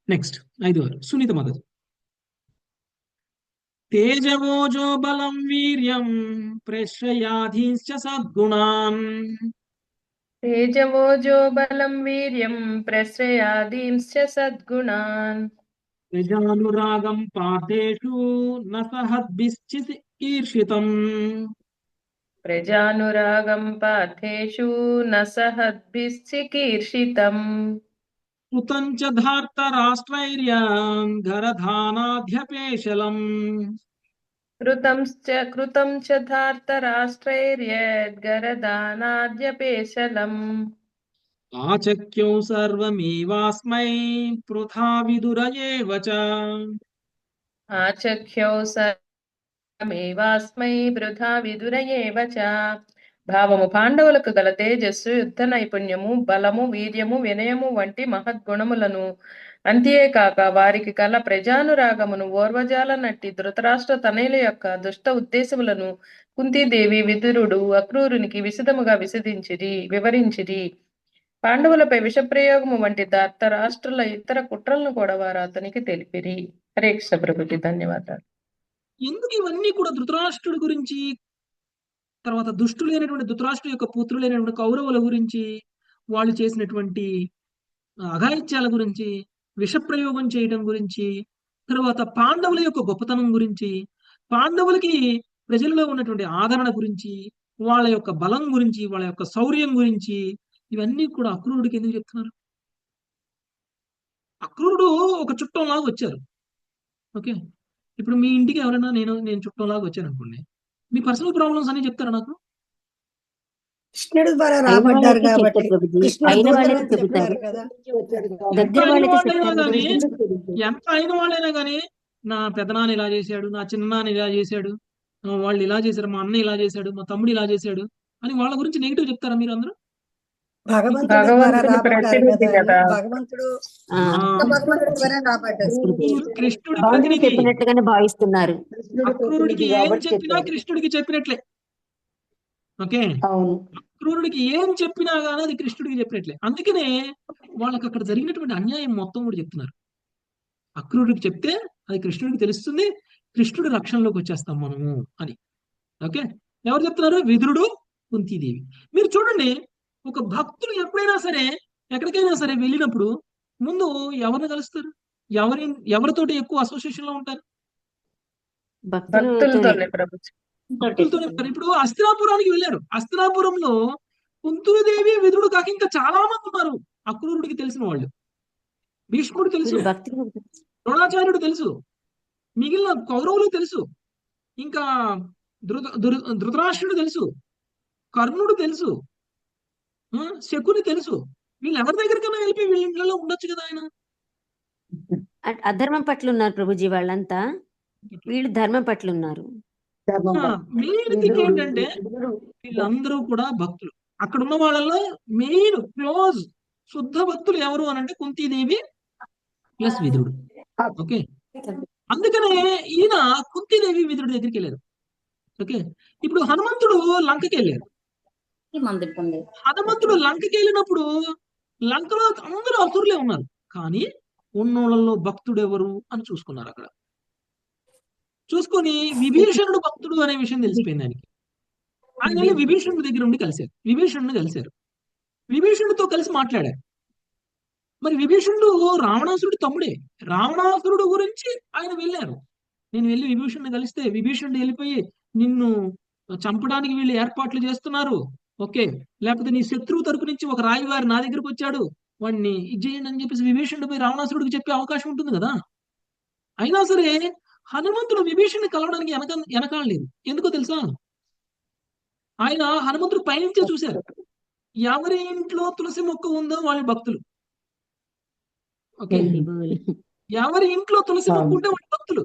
నెక్స్ట్ 5వ సునీత మదర్. తేజవోజో బలం వీర్యం ప్రేషయాధీశ్చ సద్గుణాన్. తేజవోజో బలం వీర్యం ప్రశ్రయాదీంశ్చ సద్గుణాన్. ప్రజానురాగం పార్థేషు న సహద్భిశ్చికీర్షితం. ప్రజానురాగం పార్థేషు న సహద్భిశ్చికీర్షితం. కృతం చ ధార్తరాష్ట్రైర్యం ఘరధానాధ్యపేశలం. కృతం చ ధార్తరాష్ట్రైర్యద్గరదానాద్యపేశలం. ఆచక్యౌ సర్వమేవాస్మై పృథా విదురయేవ చ. ఆచఖ్యౌ సర్వమేవాస్మై వృథా విదురయేవ చ. భావము పాండవులకు గల తేజస్సు, యుద్ధ నైపుణ్యము, బలము, వీర్యము, వినయము వంటి మహద్గుణములను, అంతేకాక వారికి కల ప్రజానురాగమును ఓర్వజాలనట్టి ధృతరాష్ట్ర తనయుల యొక్క దుష్ట ఉద్దేశములను కుంతీదేవి, విదురుడు అక్రూరునికి విశదముగా వివరించిరి. పాండవులపై విషప్రయోగము వంటి ధృతరాష్ట్రుల ఇతర కుట్రలను కూడా వారు అతనికి తెలిపిరి. హరే కృష్ణ ప్రభుజీ, ధన్యవాదాలు. ఎందుకు ఇవన్నీ కూడా ధృతరాష్ట్రుడి గురించి, తర్వాత దుష్టులైనటువంటి ధృతరాష్ట్రుడి యొక్క పుత్రులైనటువంటి కౌరవుల గురించి, వాళ్ళు చేసినటువంటి అఘాయిత్యాల గురించి, విషప్రయోగం చేయడం గురించి, తర్వాత పాండవుల యొక్క గొప్పతనం గురించి, పాండవులకి ప్రజల్లో ఉన్నటువంటి ఆదరణ గురించి, వాళ్ళ యొక్క బలం గురించి, వాళ్ళ యొక్క శౌర్యం గురించి, ఇవన్నీ కూడా అక్రూరుడికి ఎందుకు చెప్తున్నారు? అక్రూరుడు ఒక చుట్టంలాగా వచ్చారు. ఓకే, ఇప్పుడు మీ ఇంటికి ఎవరైనా నేను చుట్టంలాగా వచ్చాను అనుకోండి, మీ పర్సనల్ ప్రాబ్లమ్స్ అన్ని చెప్తారా నాకు? కృష్ణుడి ద్వారా అయిన రాబడ్డారు వాళ్ళకే కాబట్టి చెప్తారు ప్రభుజీ, కృష్ణుడు అయిన దూతలు వాళ్ళకే అని చెబుతారు, చెప్పారు కదా. దగ్గర అయిన వాళ్ళకే వాళ్ళైనా చెప్తారు కానీ ప్రభుజీ. ఎంత అయిన వాళ్ళైనా కానీ నా పెదనాన్న ఇలా చేశాడు, నా చిన్నాన్న ఇలా చేశాడు, వాళ్ళు ఇలా చేశారు, మా అన్న ఇలా చేశాడు, మా తమ్ముడు ఇలా చేశాడు అని వాళ్ళ గురించి నెగిటివ్ చెప్తారా మీరు అందరూ? భగవంతుడి ద్వారా భగవంతుని రాబడ్డారు ప్రతినిధి కదా కదా. భగవంతుడు ఆ, భగవంతుడి ద్వారా రాబడ్డారు. కృష్ణుడి భగవంతుడు ప్రతినిధి. చెప్పినట్టుగానే భావిస్తున్నారు. అక్రూరుడికి ఏం చెప్పినా కృష్ణుడికి చెప్పినట్లే. ఓకే, అవును. అక్రూరుడికి ఏం చెప్పినా గానీ అది కృష్ణుడికి చెప్పినట్లే. అందుకనే వాళ్ళకి అక్కడ జరిగినటువంటి అన్యాయం మొత్తం కూడా చెప్తున్నారు. అక్రూరుడికి చెప్తే అది కృష్ణుడికి తెలుస్తుంది, కృష్ణుడి రక్షణలోకి వచ్చేస్తాం మనము అని. ఓకే, ఎవరు చెప్తున్నారు? విదురుడు, కుంతీదేవి. మీరు చూడండి, ఒక భక్తులు ఎప్పుడైనా సరే ఎక్కడికైనా సరే వెళ్ళినప్పుడు ముందు ఎవరిని కలుస్తారు? ఎవరితోటి ఎక్కువ అసోసియేషన్ లో ఉంటారు? భక్తులతోనే ప్రభుజీ. భక్తులతోనే ఉంటారు. ఇప్పుడు హస్తినాపురానికి వెళ్ళారు. హస్తినాపురంలో కుంతీదేవి, విదురుడు కాక ఇంకా చాలా మంది ఉన్నారు అక్రూరుడికి తెలిసిన వాళ్ళు. భీష్ముడు తెలుసు, వీళ్ళు భక్తిని ద్రోణాచార్యుడు తెలుసు, మిగిలిన కౌరవులు తెలుసు, ఇంకా ధృతరాష్ట్రుడు తెలుసు, కర్ణుడు తెలుసు, శకుని తెలుసు. వీళ్ళు ఎవరి దగ్గరికైనా వెళ్ళిపోయి వీళ్ళ ఇంట్లో ఉండొచ్చు కదా ఆయన. అధర్మం పట్ల ఉన్నారు ప్రభుజీ వాళ్ళంతా, వీళ్ళు ధర్మం పట్ల ఉన్నారు. మెయిన్ థింగ్ ఏంటంటే వీళ్ళందరూ కూడా భక్తులు. అక్కడ ఉన్న వాళ్ళలో మెయిన్ క్లోజ్ శుద్ధ భక్తులు ఎవరు అని అంటే కుంతీదేవి ప్లస్ విదురుడు. ఓకే, అందుకనే ఈయన కుంతీదేవి విదురుడి దగ్గరికి వెళ్ళారు. ఓకే, ఇప్పుడు హనుమంతుడు లంకకి వెళ్ళారు. హనుమంతుడు లంకకి వెళ్ళినప్పుడు లంకలో అందరూ అసురులే ఉన్నారు, కానీ ఉన్నోళ్ళలో భక్తుడు ఎవరు అని చూసుకున్నారు. అక్కడ చూసుకొని విభీషణుడు భక్తుడు అనే విషయం తెలిసిపోయింది ఆయనకి. ఆయన వెళ్ళి విభీషణుడి దగ్గర ఉండి కలిశారు. విభీషణుడితో కలిసి మాట్లాడారు. మరి విభీషణుడు రావణాసురుడి తమ్ముడే. రావణాసురుడు గురించి ఆయన వెళ్ళారు. నేను వెళ్ళి విభీషణుడిని కలిస్తే విభీషణుడు వెళ్ళిపోయి నిన్ను చంపడానికి వీళ్ళు ఏర్పాట్లు చేస్తున్నారు, ఓకే, లేకపోతే నీ శత్రువు తరపు నుంచి ఒక రాయివారి నా దగ్గరకు వచ్చాడు, వాడిని ఇది చేయండి అని చెప్పేసి విభీషణుడు పోయి రావణాసురుడికి చెప్పే అవకాశం ఉంటుంది కదా. అయినా సరే హనుమంతుడు విభీషణుని కలవడానికి వెనకాడలేదు. ఎందుకో తెలుసా? ఆయన హనుమంతుడు పైనుంచే చూశారు. ఎవరి ఇంట్లో తులసి మొక్క ఉందో వాళ్ళ భక్తులు. ఓకే, ఎవరి ఇంట్లో తులసి మొక్క ఉంటే వాళ్ళ భక్తులు.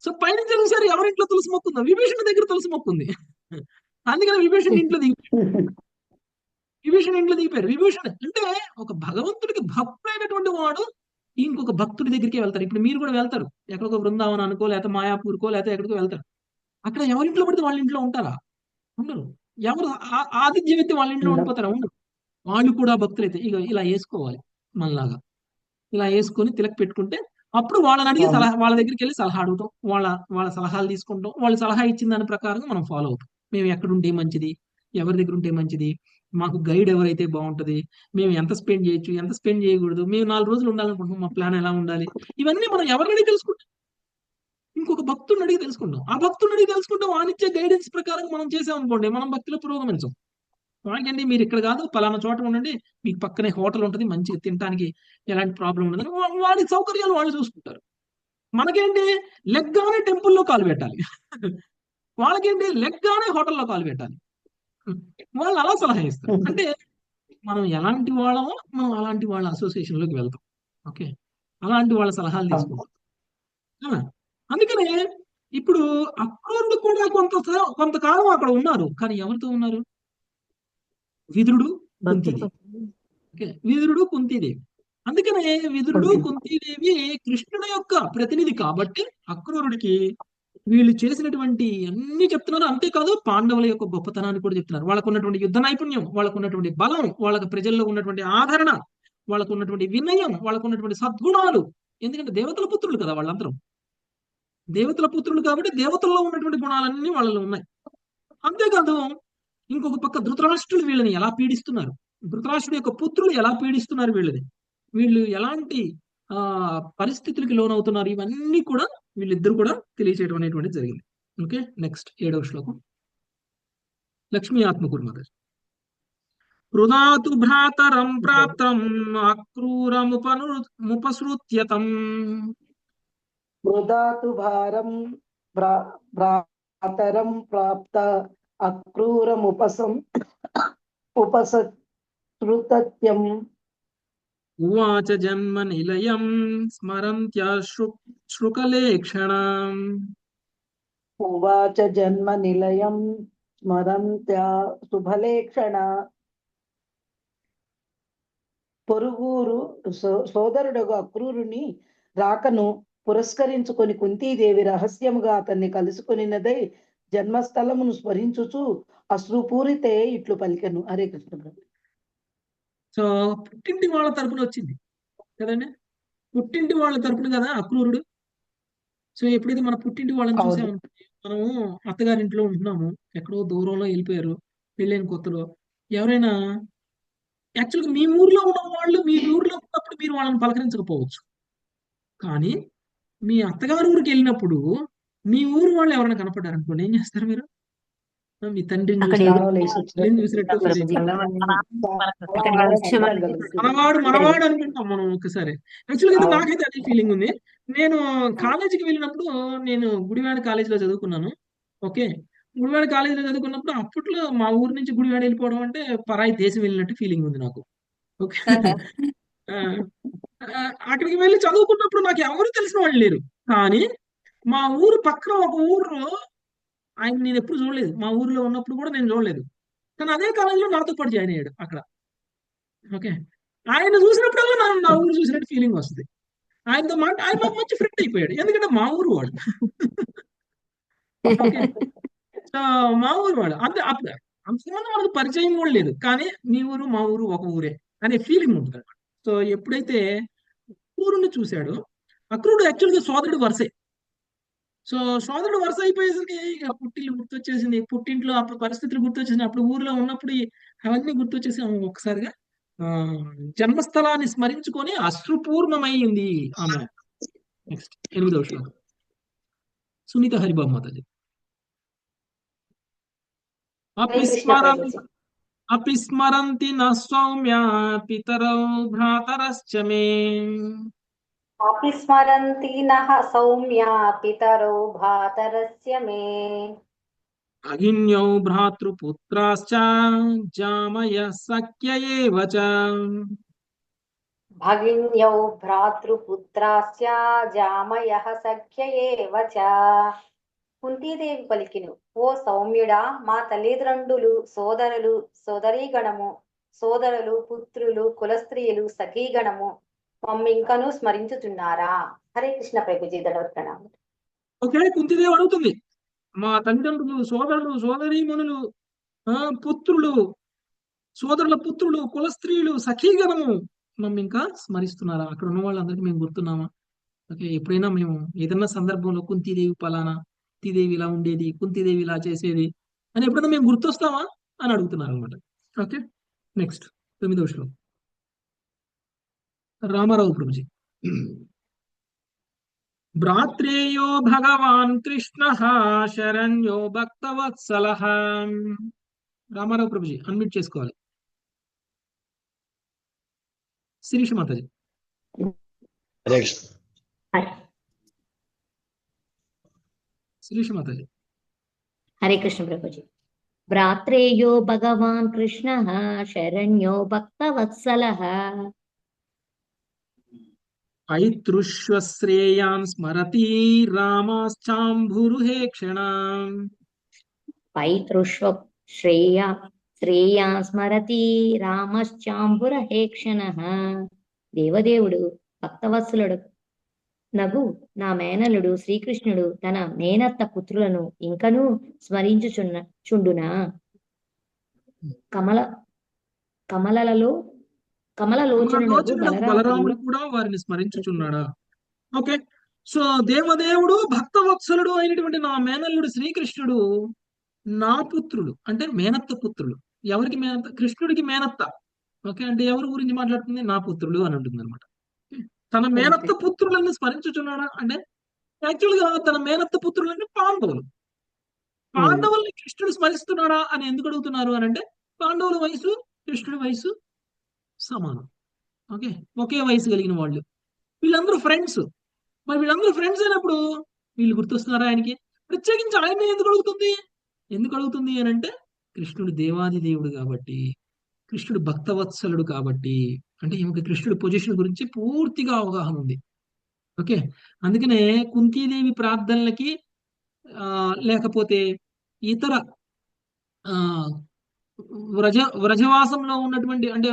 సో పైనుంచి చూశారు ఎవరింట్లో తులసి మొక్క ఉందో. విభీషణ దగ్గర తులసి మొక్క ఉంది, అందుకని విభీషణ ఇంట్లో దిగిపోయారు. విభీషణ అంటే ఒక భగవంతుడికి భక్తుడైనటువంటి వాడు ఇంకొక భక్తుడి దగ్గరికి వెళ్తారు. ఇప్పుడు మీరు కూడా వెళ్తారు ఎక్కడికో, బృందావనం అనుకో, లేకపోతే మాయాపూర్కో, లేకపోతే ఎక్కడికో వెళ్తారు. అక్కడ ఎవరింట్లో పడితే వాళ్ళ ఇంట్లో ఉంటారా? ఉండరు. ఎవరు ఆతిథ్యం అయితే వాళ్ళ ఇంట్లో ఉండిపోతారా? ఉండరు. వాళ్ళు కూడా భక్తులైతే ఇక ఇలా వేసుకోవాలి, మనలాగా ఇలా వేసుకొని తిలక్ పెట్టుకుంటే అప్పుడు వాళ్ళని అడిగి వాళ్ళ దగ్గరికి వెళ్ళి సలహా అడుగుతాం, వాళ్ళ సలహాలు తీసుకుంటాం. వాళ్ళు సలహా ఇచ్చిన దాని ప్రకారం మనం ఫాలో అవుతాం. మేము ఎక్కడుంటే మంచిది, ఎవరి దగ్గర ఉంటే మంచిది, మాకు గైడ్ ఎవరైతే బాగుంటది, మేము ఎంత స్పెండ్ చేయొచ్చు, ఎంత స్పెండ్ చేయకూడదు, మేము 4 రోజులు ఉండాలనుకుంటున్నాం, మా ప్లాన్ ఎలా ఉండాలి, ఇవన్నీ మనం ఎవరిని తెలుసుకుంటాం? ఇంకొక భక్తుడిని అడిగి తెలుసుకుంటాం. ఆ భక్తుడిని అడిగి తెలుసుకుంటాం. వానిచ్చే గైడెన్స్ ప్రకారం మనం చేసామనుకోండి, మనం భక్తిలో పురోగమించాం. వాళ్ళకండి మీరు ఇక్కడ కాదు పలానా చోట ఉండండి, మీకు పక్కనే హోటల్ ఉంటుంది, మంచిగా తినడానికి ఎలాంటి ప్రాబ్లం ఉండదు, వాడి సౌకర్యాలు వాళ్ళు చూసుకుంటారు. మనకేంటి లెగ్గానే టెంపుల్లో కాలు పెట్టాలి, వాళ్ళకేంటి లెగ్గానే హోటల్లో కాలు పెట్టాలి. వాళ్ళు అలా సలహా ఇస్తారు. అంటే మనం ఎలాంటి వాళ్ళమో మనం అలాంటి వాళ్ళ అసోసియేషన్ లోకి వెళ్తాం. ఓకే, అలాంటి వాళ్ళ సలహాలు తీసుకుంటాం. అందుకనే ఇప్పుడు అక్రూరుడు కూడా కొంతకాలం అక్కడ ఉన్నారు, కానీ ఎవరితో ఉన్నారు? విదురుడు, కుంతీదేవి. ఓకే, విదురుడు, కుంతీదేవి. అందుకనే విదురుడు, కుంతీదేవి కృష్ణుడి యొక్క ప్రతినిధి కాబట్టి అక్రూరుడికి వీళ్ళు చేసినటువంటి అన్ని చెప్తున్నారు. అంతేకాదు పాండవుల యొక్క గొప్పతనాన్ని కూడా చెప్తున్నారు. వాళ్ళకు ఉన్నటువంటి యుద్ధ నైపుణ్యం, వాళ్ళకు ఉన్నటువంటి బలం, వాళ్ళకు ప్రజల్లో ఉన్నటువంటి ఆదరణ, వాళ్ళకు ఉన్నటువంటి వినయం, వాళ్ళకు ఉన్నటువంటి సద్గుణాలు. ఎందుకంటే దేవతల పుత్రులు కదా వాళ్ళందరూ. దేవతల పుత్రులు కాబట్టి దేవతల్లో ఉన్నటువంటి గుణాలన్నీ వాళ్ళలో ఉన్నాయి. అంతేకాదు ఇంకొక పక్క ధృతరాష్ట్రులు వీళ్ళని ఎలా పీడిస్తున్నారు, ధృతరాష్ట్రుడి యొక్క పుత్రులు ఎలా పీడిస్తున్నారు వీళ్ళని, వీళ్ళు ఎలాంటి పరిస్థితులకి లోనవుతున్నారు, ఇవన్నీ కూడా వీళ్ళిద్దరు కూడా తెలియచేయడం అనేటువంటిది జరిగింది. ఓకే, నెక్స్ట్ 7వ శ్లోకం. లక్ష్మీ ఆత్మకూర్మత. హృదాతు భ్రాతరం ప్రాప్తం అక్రూరముపసృత్యతం. వృధాతు భారం భ్రాతరం ప్రాప్త ఉపసృత్యం. ఉవాచ జన్మ నిలయం స్మరంత్యశ్రుకలేక్షణం. ఉవాచ జన్మ నిలయం స్మరంత్యా శుభలేక్షణ. పొరుగురు సోదరుడగు అక్రూరుని రాకను పురస్కరించుకొని కుంతీదేవి రహస్యముగా అతన్ని కలుసుకొనినదై జన్మస్థలమును స్మరించుచు అశ్రుపూరితే ఇట్లు పలికెను. హరే కృష్ణ. సో పుట్టింటి వాళ్ళ తరపున వచ్చింది కదండి, పుట్టింటి వాళ్ళ తరపున కదా అక్రూరుడు. సో ఎప్పుడైతే మన పుట్టింటి వాళ్ళని చూసామనుకోండి, మనము అత్తగారింట్లో ఉంటున్నాము, ఎక్కడో దూరంలో వెళ్ళిపోయారు పెళ్ళైన కొత్తలో, ఎవరైనా యాక్చువల్గా మీ ఊర్లో ఉన్న వాళ్ళు మీ ఊర్లో ఉన్నప్పుడు మీరు వాళ్ళని పలకరించకపోవచ్చు, కానీ మీ అత్తగారు ఊరికి వెళ్ళినప్పుడు మీ ఊరు వాళ్ళు ఎవరైనా కనపడ్డారు అనుకోండి, ఏం చేస్తారు మీరు? మీ తండ్రిని చూసినట్టు మనవాడు అనుకుంటాం మనం ఒక్కసారి. యాక్చువల్గా నాకైతే అదే ఫీలింగ్ ఉంది. నేను కాలేజీకి వెళ్ళినప్పుడు, నేను గుడివాడ కాలేజీలో చదువుకున్నాను. ఓకే, గుడివాడ కాలేజీలో చదువుకున్నప్పుడు అప్పట్లో మా ఊరు నుంచి గుడివాడ వెళ్ళిపోవడం అంటే పరాయి దేశం వెళ్ళినట్టు ఫీలింగ్ ఉంది నాకు. ఓకే, అక్కడికి వెళ్ళి చదువుకున్నప్పుడు నాకు ఎవరు తెలిసిన వాళ్ళు లేరు, కానీ మా ఊరు పక్కన ఒక ఊర్లో ఆయన నేను ఎప్పుడు చూడలేదు, మా ఊర్లో ఉన్నప్పుడు కూడా నేను చూడలేదు, కానీ అదే కాలేజీలో నాతో పాటు జాయిన్ అయ్యాడు అక్కడ. ఓకే, ఆయన చూసినప్పుడల్లా నా ఊరు చూసినట్టు ఫీలింగ్ వస్తుంది. ఆయనతో ఆయన మాకు మంచి ఫ్రెండ్ అయిపోయాడు, ఎందుకంటే మా ఊరు వాడు. ఓకే, మా ఊరు వాడు అంతే. అప్పుడు అంతమంది మనకు పరిచయం కూడా లేదు, కానీ మీ ఊరు మా ఊరు ఒక ఊరే అనే ఫీలింగ్ ఉంటుంది. సో ఎప్పుడైతే అక్రూరుని చూశాడో, అక్రూరుడు యాక్చువల్గా సోదరుడు వరుసే. సో సోదరుడు వరుస అయిపోయేసరికి ఇక పుట్టిల్లు గుర్తొచ్చేసింది, పుట్టింట్లో అప్పుడు పరిస్థితులు గుర్తొచ్చేసింది, అప్పుడు ఊర్లో ఉన్నప్పుడు అవన్నీ గుర్తొచ్చేసి ఒక్కసారిగా జన్మస్థలాన్ని స్మరించుకొని అశ్రుపూర్ణమైంది ఆమె. నెక్స్ట్ 8వ శ్లోకం. సునీత హరిబాబు మాతాజీ. అపిస్మరంతి న సౌమ్య పితరౌ భ్రాతరశ్చ మే. అపిస్మరంతి నః సౌమ్య పితరౌ భ్రాతరస్య మే. భగిన్యౌ భ్రాతృపుత్రాశ్చ జామయ సఖ్య ఏవ చ. భగిన్యౌ భ్రాతృపుత్రాస్య జామయః సఖ్య ఏవ చ. కుంతీదేవి పలికిను, ఓ సౌమ్యుడా, మా తల్లిదండ్రులు, సోదరులు, సోదరీగణము, సోదరులు, పుత్రులు, కులస్త్రీలు, సఖీగణము మమ్మింకను స్మరించుచున్నారా? హరే కృష్ణ ప్రభుజీ. దండవత్ప్రణామం. ఓకే, కుంతీదేవి అడుగుతుంది, మా తల్లిదండ్రులు, సోదరులు, సోదరీమణులు, పుత్రులు, సోదరుల పుత్రులు, కులస్త్రీలు, సఖీగణము మమ్మల్ని ఇంకా స్మరిస్తున్నారా? అక్కడ ఉన్న వాళ్ళందరికీ మేము గుర్తున్నామా? ఓకే, ఎప్పుడైనా మేము ఏదన్నా సందర్భంలో కుంతీదేవి పలానా, కుంతీదేవి ఇలా ఉండేది, కుంతీదేవి ఇలా చేసేది అని ఎప్పుడైనా మేము గుర్తొస్తామా అని అడుగుతున్నారు అనమాట. ఓకే, నెక్స్ట్ 9వ శ్లోకం. రామారావు ప్రభుజీ. భ్రాత్రేయో భగవాన్ కృష్ణ శరణ్యో భక్తవత్సల. రామారావు ప్రభుజీ అన్మ్యూట్ చేసుకోవాలి. శిరీష మాతాజీ. శిరీష మాతాజీ. హరే కృష్ణ ప్రభుజీ. భ్రాత్రేయో భగవాన్ కృష్ణ శరణ్యో భక్తవత్సలః. పైతృష్వశ్రేయాన్ స్మరతి రామాశ్చాంభురుహే క్షణాం. శ్రేయాన్ స్మరతి రామశ్చాంబురహే క్షణః. దేవదేవుడు భక్తవత్సలుడు నగు నా మేనలుడు శ్రీకృష్ణుడు తన మేనత్త పుత్రులను ఇంకనూ చుండునా కమల కమలలలో కమలలోచనునకు కమలలోచనుడకు బలరాముడు బలరాముడు కూడా వారిని స్మరించుచున్నాడా? ఓకే. సో దేవదేవుడు భక్తవత్సలుడు అయినటువంటి నా మేనల్లుడు శ్రీకృష్ణుడు నా పుత్రుడు అంటే మేనత్త పుత్రులు. ఎవరికి మేనత్త? కృష్ణుడికి మేనత్త. ఓకే. అంటే ఎవరి గురించి మాట్లాడుతుంది? నా పుత్రులు అని ఉంటుంది అనమాట. తన మేనత్త పుత్రులను స్మరించుచున్నాడా అంటే యాక్చువల్ గా తన మేనత్త పుత్రులు అంటే పాండవులు. పాండవుల్ని కృష్ణుడు స్మరిస్తున్నాడా అని ఎందుకు అడుగుతున్నారు అని అంటే పాండవుల వయసు కృష్ణుడి వయసు సమానం. ఓకే. ఒకే వయసు కలిగిన వాళ్ళు. వీళ్ళందరూ ఫ్రెండ్స్. మరి వీళ్ళందరూ ఫ్రెండ్స్ అయినప్పుడు వీళ్ళు గుర్తొస్తున్నారా ఆయనకి? ప్రత్యేకించి ఆయన ఎందుకు అడుగుతుంది? ఎందుకు అడుగుతుంది అని అంటే కృష్ణుడు దేవాది దేవుడు కాబట్టి, కృష్ణుడు భక్తవత్సలుడు కాబట్టి, అంటే ఈమెకి కృష్ణుడి పొజిషన్ గురించి పూర్తిగా అవగాహన ఉంది. ఓకే. అందుకనే కుంతీదేవి ప్రార్థనలకి లేకపోతే ఇతర వ్రజవాసంలో ఉన్నటువంటి అంటే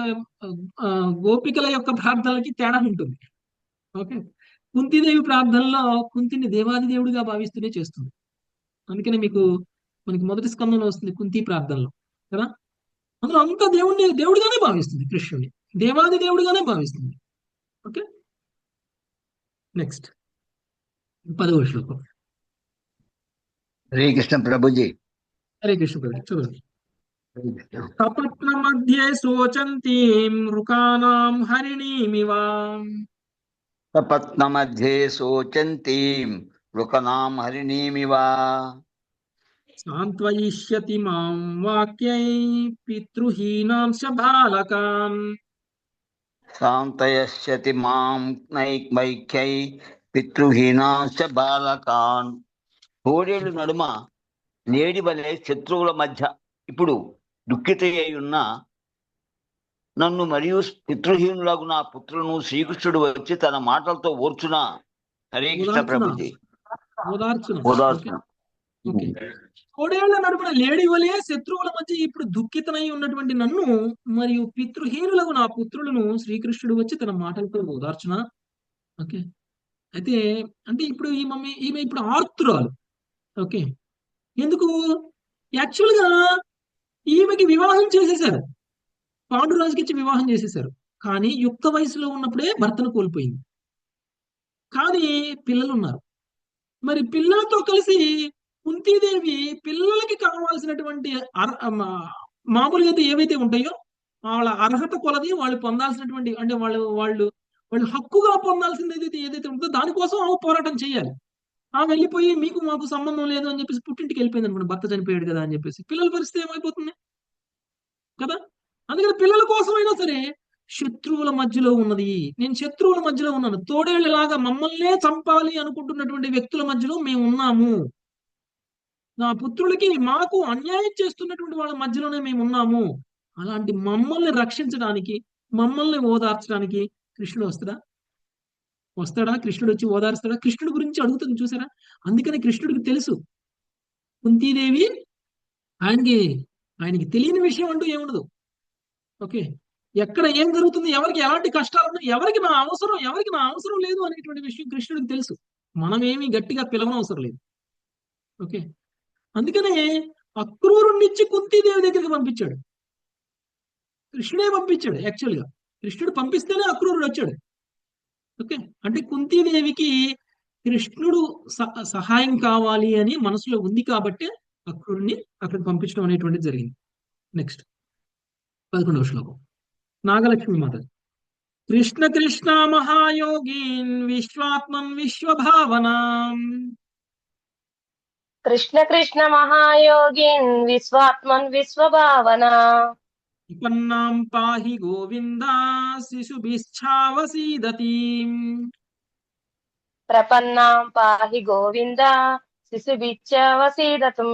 గోపికల యొక్క ప్రార్థనలకి తేడా ఉంటుంది. ఓకే. కుంతీదేవి ప్రార్థనలో కుంతిని దేవాది దేవుడిగా భావిస్తూనే చేస్తుంది. అందుకనే మనకి మొదటి స్కందంలో వస్తుంది కుంతి ప్రార్థనలో కదా. అందులో అంతా దేవుడిగానే భావిస్తుంది, కృష్ణుడిని దేవాది దేవుడిగానే భావిస్తుంది. ఓకే. నెక్స్ట్ 10వ శ్లోకం. హరే కృష్ణ ప్రభుజీ. హరే కృష్ణ ప్రభు చదువు. కపత్న మధ్యే శోచంతి మృకానాం హరిణీమివ సపత్న మధ్యే శోచంతి మృకనాం హరిణీమివ సాంత్వయిష్యతి మాం వాక్యై పితృహీనాంశ బాలకాన్ సాంతయస్యతి మాం నైక్మైక్యై పితృహీనాంశ బాలకాన్. తోడేళ్ళు నడుమ నేడి వలె శత్రువుల మధ్య ఇప్పుడు దుఃఖిత అయి ఉన్న నన్ను మరియు పితృహీనులకు నా పుత్రులను శ్రీకృష్ణుడు వచ్చి తన మాటలతో ఓర్చునా. హరే కృష్ణ ప్రభుజీ. ఓదార్చున. కోడేళ్ల నడుపున లేడి వలె శత్రువుల మధ్య ఇప్పుడు దుఃఖితనై ఉన్నటువంటి నన్ను మరియు పితృహీనులకు నా పుత్రులను శ్రీకృష్ణుడు వచ్చి తన మాటలతో ఓదార్చునా. ఓకే. అయితే అంటే ఇప్పుడు ఈమె ఇప్పుడు ఆర్తురాలు. ఓకే. ఎందుకు? యాక్చువల్ గా ఈమెకి వివాహం చేసేశారు, పాండురాజుకి ఇచ్చి వివాహం చేసేశారు. కానీ యుక్త వయసులో ఉన్నప్పుడే భర్తను కోల్పోయింది. కానీ పిల్లలు ఉన్నారు. మరి పిల్లలతో కలిసి కుంతీదేవి పిల్లలకి కావాల్సినటువంటి మామూలుగా అయితే ఏవైతే ఉంటాయో వాళ్ళ అర్హత కొలది వాళ్ళు పొందాల్సినటువంటి అంటే వాళ్ళు హక్కుగా పొందాల్సింది ఏదైతే ఉంటుందో దానికోసం ఆమె పోరాటం చేయాలి. ఆమె వెళ్ళిపోయి మీకు మాకు సంబంధం లేదు అని చెప్పేసి పుట్టింటికి వెళ్ళిపోయింది అనుకోండి, భర్త చనిపోయాడు కదా అని చెప్పేసి పిల్లల పరిస్థితి ఏమైపోతుంది కదా. అందుకని పిల్లల కోసమైనా సరే శత్రువుల మధ్యలో ఉన్నది, నేను శత్రువుల మధ్యలో ఉన్నాను, తోడేళ్ళలాగా మమ్మల్నే చంపాలి అనుకుంటున్నటువంటి వ్యక్తుల మధ్యలో మేము ఉన్నాము, నా పుత్రులకి మాకు అన్యాయం చేస్తున్నటువంటి వాళ్ళ మధ్యలోనే మేము ఉన్నాము. అలాంటి మమ్మల్ని రక్షించడానికి, మమ్మల్ని ఓదార్చడానికి కృష్ణుడు వస్తాడా? కృష్ణుడు వచ్చి ఓదార్స్తాడా? కృష్ణుడి గురించి అడుగుతుంది చూసారా. అందుకని కృష్ణుడికి తెలుసు కుంతీదేవి ఆయనకి తెలియని విషయం అంటూ ఏముండదు. ఓకే. ఎక్కడ ఏం జరుగుతుంది, ఎవరికి ఎలాంటి కష్టాలు ఉన్నాయి, ఎవరికి నా అవసరం లేదు అనేటువంటి విషయం కృష్ణుడికి తెలుసు. మనమేమి గట్టిగా పిలవనవసరం లేదు. ఓకే. అందుకనే అక్రూరుణ్ణిచ్చి కుంతీదేవి దగ్గరికి పంపించాడు. కృష్ణుడే పంపించాడు. యాక్చువల్గా కృష్ణుడు పంపిస్తేనే అక్రూరుడు వచ్చాడు. ఓకే. అంటే కుంతీదేవికి కృష్ణుడు సహాయం కావాలి అని మనసులో ఉంది కాబట్టి అక్రూరుని అక్కడికి పంపించడం అనేటువంటిది జరిగింది. నెక్స్ట్ 11వ శ్లోకం. నాగలక్ష్మి మాత. కృష్ణ కృష్ణ మహాయోగీన్ విశ్వాత్మన్ విశ్వభావనాం కృష్ణ కృష్ణ మహాయోగిన్ విశ్వాత్మన్ విశ్వభావన విపన్నాం పాహి గోవింద శిశుభిశ్చావసీదతీం ప్రపన్నాం పాహి గోవింద శిశుభిశ్చావసీదతీం.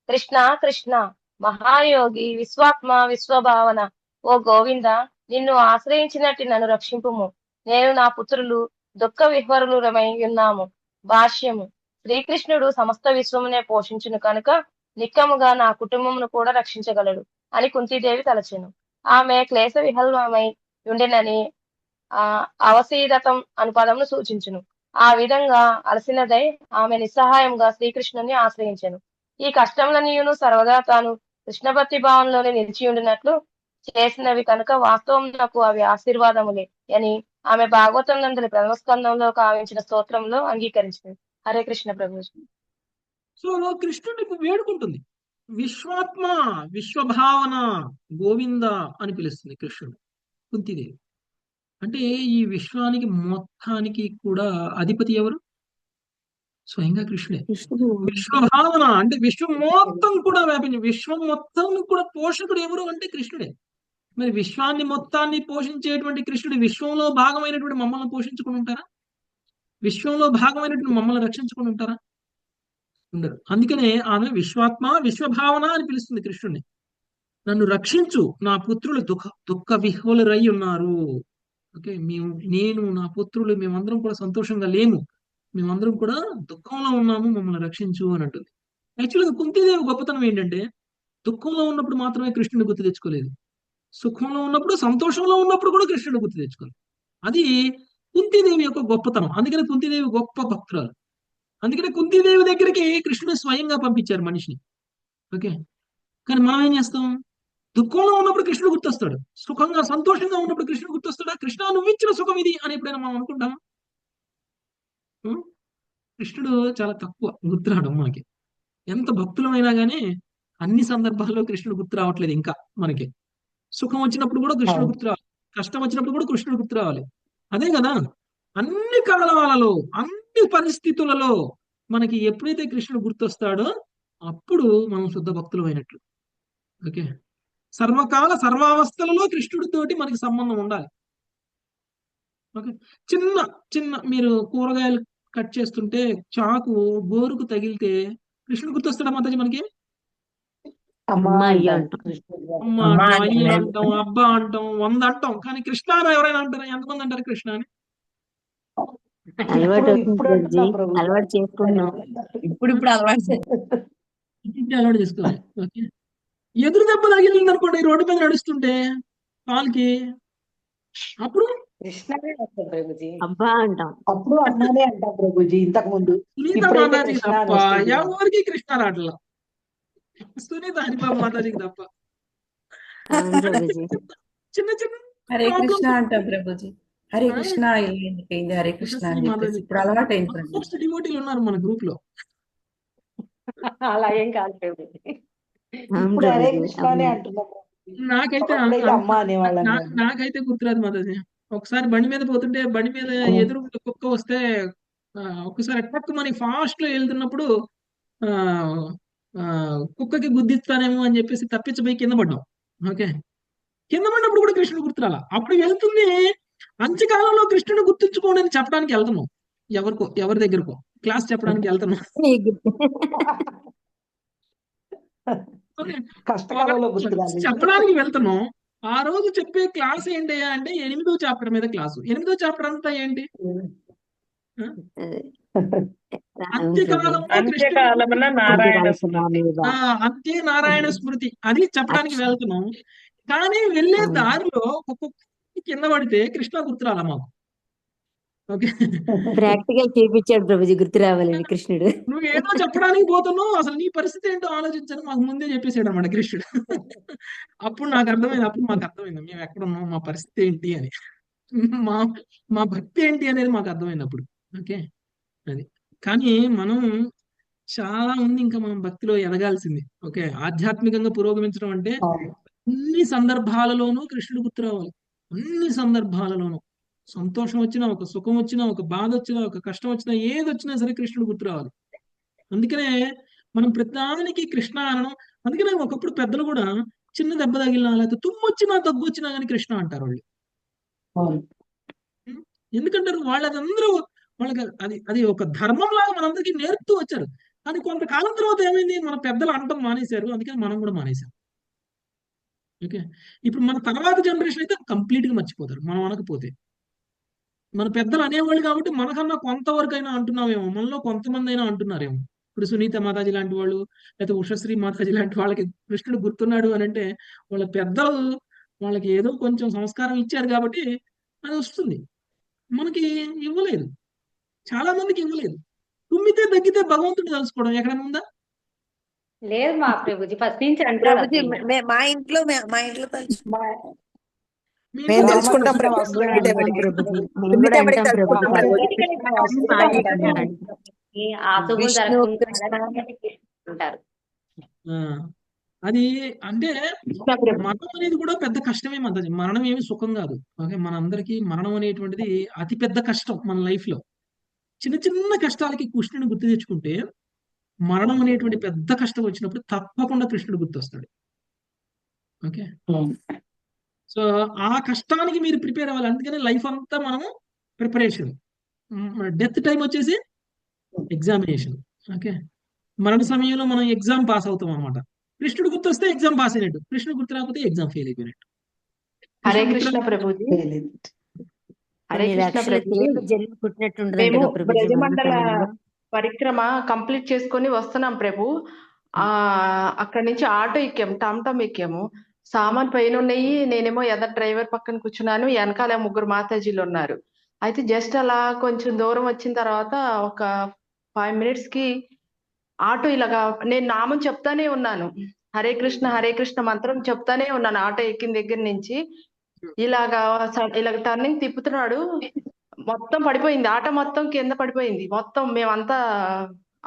కృష్ణ కృష్ణ మహాయోగి విశ్వాత్మ విశ్వభావన. ఓ గోవింద, నిన్ను ఆశ్రయించినట్టు నన్ను రక్షింపుము. నేను నా పుత్రులు దుఃఖ విహ్వరులమై ఉన్నాము. భాష్యము. శ్రీకృష్ణుడు సమస్త విశ్వమునే పోషించును కనుక నిక్కముగా నా కుటుంబమును కూడా రక్షించగలడు అని కుంతీదేవి తలచెను. ఆమె క్లేశ విహల్వమై ఉండెనని అవసీదతం అను పదమును సూచించును. ఆ విధంగా అలసినదై ఆమె నిస్సహాయంగా శ్రీకృష్ణుని ఆశ్రయించెను. ఈ కష్టములనియును సర్వదా తాను కృష్ణభక్తి భావంలోనే నిలిచి ఉండినట్లు చేసినవి కనుక వాస్తవం నాకు అవి ఆశీర్వాదములే అని ఆమె భాగవతం నందలి ప్రథమ స్కందంలో కావించిన స్తోత్రంలో అంగీకరించింది. హరే కృష్ణ ప్రభుజీ. సో కృష్ణుడిని వేడుకుంటుంది. విశ్వాత్మ, విశ్వభావన, గోవింద అని పిలుస్తుంది కృష్ణుడు కుంతిదేవి. అంటే ఈ విశ్వానికి మొత్తానికి కూడా అధిపతి ఎవరు? స్వయంగా కృష్ణుడే. కృష్ణుడు విశ్వభావన అంటే విశ్వం మొత్తం కూడా వ్యాపించి, విశ్వం మొత్తం కూడా పోషకుడు ఎవరు అంటే కృష్ణుడే. మరి విశ్వాన్ని మొత్తాన్ని పోషించేటువంటి కృష్ణుడు విశ్వంలో భాగమైనటువంటి మమ్మల్ని పోషించుకుని ఉంటారా? విశ్వంలో భాగమైనటువంటి మమ్మల్ని రక్షించుకుని ఉంటారా? ఉండరు. అందుకనే ఆమె విశ్వాత్మ, విశ్వభావన అని పిలుస్తుంది కృష్ణుడిని. నన్ను రక్షించు, నా పుత్రులు దుఃఖ విహ్వలురై ఉన్నారు. ఓకే, నేను నా పుత్రులు మేమందరం కూడా సంతోషంగా లేము, మేమందరం కూడా దుఃఖంలో ఉన్నాము, మమ్మల్ని రక్షించు అని అంటుంది. యాక్చువల్గా కుంతిదేవి గొప్పతనం ఏంటంటే దుఃఖంలో ఉన్నప్పుడు మాత్రమే కృష్ణుని గుర్తు తెచ్చుకోలేదు, సుఖంలో ఉన్నప్పుడు, సంతోషంలో ఉన్నప్పుడు కూడా కృష్ణుని గుర్తు తెచ్చుకోలేదు. అది కుంతిదేవి యొక్క గొప్పతనం. అందుకని కుంతిదేవి గొప్ప భక్తురాలు. అందుకని కుంతిదేవి దగ్గరికి కృష్ణుడు స్వయంగా పంపించారు మనిషిని. ఓకే, కానీ మనం ఏం చేస్తాం? దుఃఖంలో ఉన్నప్పుడు కృష్ణుడు గుర్తొస్తాడు, సుఖంగా సంతోషంగా ఉన్నప్పుడు కృష్ణుడు గుర్తొస్తాడా? కృష్ణ నువ్వు ఇచ్చిన సుఖం ఇది అని ఎప్పుడైనా మనం అనుకుంటామా? కృష్ణుడు చాలా తక్కువ గుర్తురావడం మనకి. ఎంత భక్తులమైనా కానీ అన్ని సందర్భాల్లో కృష్ణుడు గుర్తు రావట్లేదు ఇంకా మనకి. సుఖం వచ్చినప్పుడు కూడా కృష్ణుడు గుర్తు రావాలి, కష్టం వచ్చినప్పుడు కూడా కృష్ణుడు గుర్తు రావాలి. అదే కదా, అన్ని కాలాలలో, అన్ని పరిస్థితులలో మనకి ఎప్పుడైతే కృష్ణుడు గుర్తొస్తాడో అప్పుడు మనం శుద్ధ భక్తులు అయినట్లు. ఓకే, సర్వకాల సర్వావస్థలలో కృష్ణుడితోటి మనకి సంబంధం ఉండాలి. ఓకే, చిన్న చిన్న మీరు కూరగాయలు కట్ చేస్తుంటే చాకు గోరుకు తగిలితే కృష్ణుడు గుర్తొస్తాడా మాతాజీ మనకి? అమ్మాయి అంటాం, అమ్మ అంటాం, అయ్య అంటాం, అబ్బా అంటాం, 100 అంటాం. కానీ కృష్ణ అని ఎవరైనా అంటారా? ఎంతమంది అంటారు కృష్ణ అని? అలవాటు అలవాటు చేసుకున్నాం. ఇప్పుడు అలవాటు చేసుకోవాలి. ఓకే, ఎదురు దెబ్బ తగిలింది అనుకోండి రోడ్డు మీద నడుస్తుంటే కాలుకి, అప్పుడు కృష్ణనే అంటాం ప్రభుజీ. అబ్బా అంటాం. అప్పుడు అన్నానే అంటాం ప్రభుజీ ఇంతకు ముందు. సునీత ఇప్పుడైతే మాతాజీ కృష్ణ అని తప్ప వస్తుంది. ఎవరికి కృష్ణ రావట్లా. సునీత హరిబాబు మాతాజీకి తప్ప. అవును ప్రభుజీ. చిన్న చిన్న హరే కృష్ణ ప్రాబ్లమ్స్. అంటాం ప్రభుజీ. హరే కృష్ణ అయింది హరే కృష్ణ అని చెప్పేసి మాతాజీ ఇప్పుడు అలవాటు అయింది ప్రభుజీ. మోస్ట్ డివోటీలు ఉన్నారు మన గ్రూప్ లో. అలా ఏం కాదు ప్రభుజీ. అవును ఇప్పుడు హరే ప్రభుజీ. కృష్ణనే అంటున్నాం ప్రభుజీ. నాకైతే అప్పుడైతే అమ్మ అనేవాళ్ళం కాదు. నాకైతే గుర్తురాదు మాతాజీ. ఒకసారి బండి మీద పోతుంటే బండి మీద ఎదురు కుక్క వస్తే ఒక్కసారి టక్ మనకి ఫాస్ట్ లో వెళ్తున్నప్పుడు ఆ ఆ కుక్కకి గుద్దిస్తానేమో అని చెప్పేసి తప్పించబోయి కింద పడ్డాం. ఓకే, కింద పడినప్పుడు కూడా కృష్ణుడు గుర్తురాల. అప్పుడు వెళ్తుంది అంత్యకాలంలో కృష్ణుడు గుర్తుంచుకోండి అని చెప్పడానికి వెళ్తున్నాం. ఎవరి దగ్గరకో క్లాస్ చెప్పడానికి వెళ్తున్నాం. ఓకే, కష్టకాలంలో గుర్తు రాలేదు. చెప్పడానికి వెళ్తున్నాం. ఆ రోజు చెప్పే క్లాస్ ఏంటయ్యా అంటే 8వ చాప్టర్ మీద క్లాసు. 8వ చాప్టర్ అంతా ఏంటి? అంత్యకాలంలో అంత్యకాలమున నారాయణ స్మృతి. అంత్య నారాయణ స్మృతి అది చెప్పడానికి వెళ్తున్నాం. కానీ వెళ్ళే దారిలో ఒక్కొక్క కింద పడితే కృష్ణ గుర్తురాల మాకు. ఓకే, ప్రాక్టికల్ చేపించాడు ప్రభుజీ గుర్తు రావాలని కృష్ణుడు. నువ్వు ఏదో చెప్పడానికి పోతున్నావు, అసలు నీ పరిస్థితి ఏంటో ఆలోచించని మాకు ముందే చెప్పేసాడు అనమాట కృష్ణుడు. అప్పుడు మాకు అర్థమైంది మేము ఎక్కడున్నాం, మా పరిస్థితి ఏంటి అని, మా మా భక్తి ఏంటి అనేది మాకు అర్థమైంది అప్పుడు. ఓకే, అది కానీ మనం చాలా ఉంది ఇంకా మనం భక్తిలో ఎదగాల్సింది. ఓకే, ఆధ్యాత్మికంగా పురోగమించడం అంటే అన్ని సందర్భాలలోనూ కృష్ణుడు గుర్తు రావాలి. అన్ని సందర్భాలలోనూ సంతోషం వచ్చినా, ఒక సుఖం వచ్చినా, ఒక బాధ వచ్చినా, ఒక కష్టం వచ్చినా, ఏది వచ్చినా సరే కృష్ణుడు గుర్తు రావాలి. అందుకనే మనం ప్రతిదానికి కృష్ణ అనడం. అందుకనే ఒకప్పుడు పెద్దలు కూడా చిన్న దెబ్బ తగిలినా లేకపోతే తుమ్ము వచ్చినా దగ్గు వచ్చినా కానీ కృష్ణ అంటారు వాళ్ళు. ఎందుకంటారు? వాళ్ళందరూ వాళ్ళకి అది ఒక ధర్మం లాగా మనందరికీ నేర్పుతూ వచ్చారు. కానీ కొంతకాలం తర్వాత ఏమైంది, మన పెద్దలు అనటం మానేశారు. అందుకని మనం కూడా మానేశాం. ఓకే, ఇప్పుడు మన తర్వాత జనరేషన్ అయితే కంప్లీట్ గా మర్చిపోతారు మనం అనకపోతే. మన పెద్దలు అనేవాళ్ళు కాబట్టి మనకన్నా కొంతవరకు అయినా అంటున్నామేమో, మనలో కొంతమంది అయినా అంటున్నారేమో. ఇప్పుడు సునీత మాతాజీ లాంటి వాళ్ళు, లేకపోతే ఉషశ్రీ మాతాజీ లాంటి వాళ్ళకి కృష్ణుడు గుర్తున్నాడు అని అంటే వాళ్ళ పెద్దలు వాళ్ళకి ఏదో కొంచెం సంస్కారం ఇచ్చారు కాబట్టి అది వస్తుంది. మనకి ఇవ్వలేదు, చాలా మందికి ఇవ్వలేదు. తుమ్మితే తగ్గితే భగవంతుడు తలుసుకోవడం ఎక్కడైనా ఉందా? లేదు మా ప్రభుజీ, ఫస్ట్ నుంచి అంటారు ప్రభుజీ అసలు. మా ఇంట్లో తలుచు మీ మేము ఇంట్లో తెలుసుకుంటాం రామకృష్ణ ప్రభు. వస్తువులు అవును అంటారు. ప్రభుజీ, మేము తుమ్మితే కూడా ఎవరికి అంటాం ప్రభుజీ. తలుచుకుంటారు. భగవద్గీత వస్తువులు ఆశోభం విష్ణు జరగకుండా కృష్ణ ఉంటారు. ఆ, అది అంటే మరణం అనేది కూడా పెద్ద కష్టమే. మరణం ఏమి సుఖం కాదు. ఓకే, మనందరికీ మరణం అనేటువంటిది అతి పెద్ద కష్టం మన లైఫ్ లో. చిన్న చిన్న కష్టాలకి కృష్ణుని గుర్తు తెచ్చుకుంటే మరణం అనేటువంటి పెద్ద కష్టం వచ్చినప్పుడు తప్పకుండా కృష్ణుడు గుర్తొస్తాడు. ఓకే, సో ఆ కష్టానికి మీరు ప్రిపేర్ అవ్వాలి. అందుకని లైఫ్ అంతా మనము ప్రిపరేషన్. డెత్ టైం వచ్చేసి ఎగ్జామినేషన్. ఓకే, మరణ సమయంలో మనం ఎగ్జామ్ పాస్ అవుతాం అనమాట. కృష్ణుడు గుర్తొస్తే ఎగ్జామ్ పాస్ అయినట్టు, కృష్ణుడు గుర్తు రాకపోతే ఎగ్జామ్ ఫెయిల్ అయిపోయినట్టు. హరే కృష్ణుడు కృష్ణ గుర్తు ప్రభుజీ. హరే కొన్ని కృష్ణ లక్షల ప్రభుజీ. పేర్లు జరిగి పుట్టినట్టుండదంట మేము కదా ప్రభుజీ మరణ బ్రజమండల సమయంలో. పరిక్రమ కంప్లీట్ చేసుకొని వస్తున్నాం ప్రభు. అక్కడి నుంచి ఆటో ఎక్కాము, టమ్ ఎక్కాము. సామాన్ పైన ఉన్నాయి, నేనేమో ఎదర్ డ్రైవర్ పక్కన కూర్చున్నాను, వెనకాల ముగ్గురు మాతాజీలు ఉన్నారు. అయితే జస్ట్ అలా కొంచెం దూరం వచ్చిన తర్వాత ఒక 5 minutes కి ఆటో ఇలాగా, నేను నామం చెప్తానే ఉన్నాను, హరే కృష్ణ మంత్రం చెప్తానే ఉన్నాను ఆటో ఎక్కిన దగ్గర నుంచి. ఇలాగా ఇలాగ టర్నింగ్ తిప్పుతున్నాడు, మొత్తం పడిపోయింది ఆటో, మొత్తం కింద పడిపోయింది. మొత్తం మేమంతా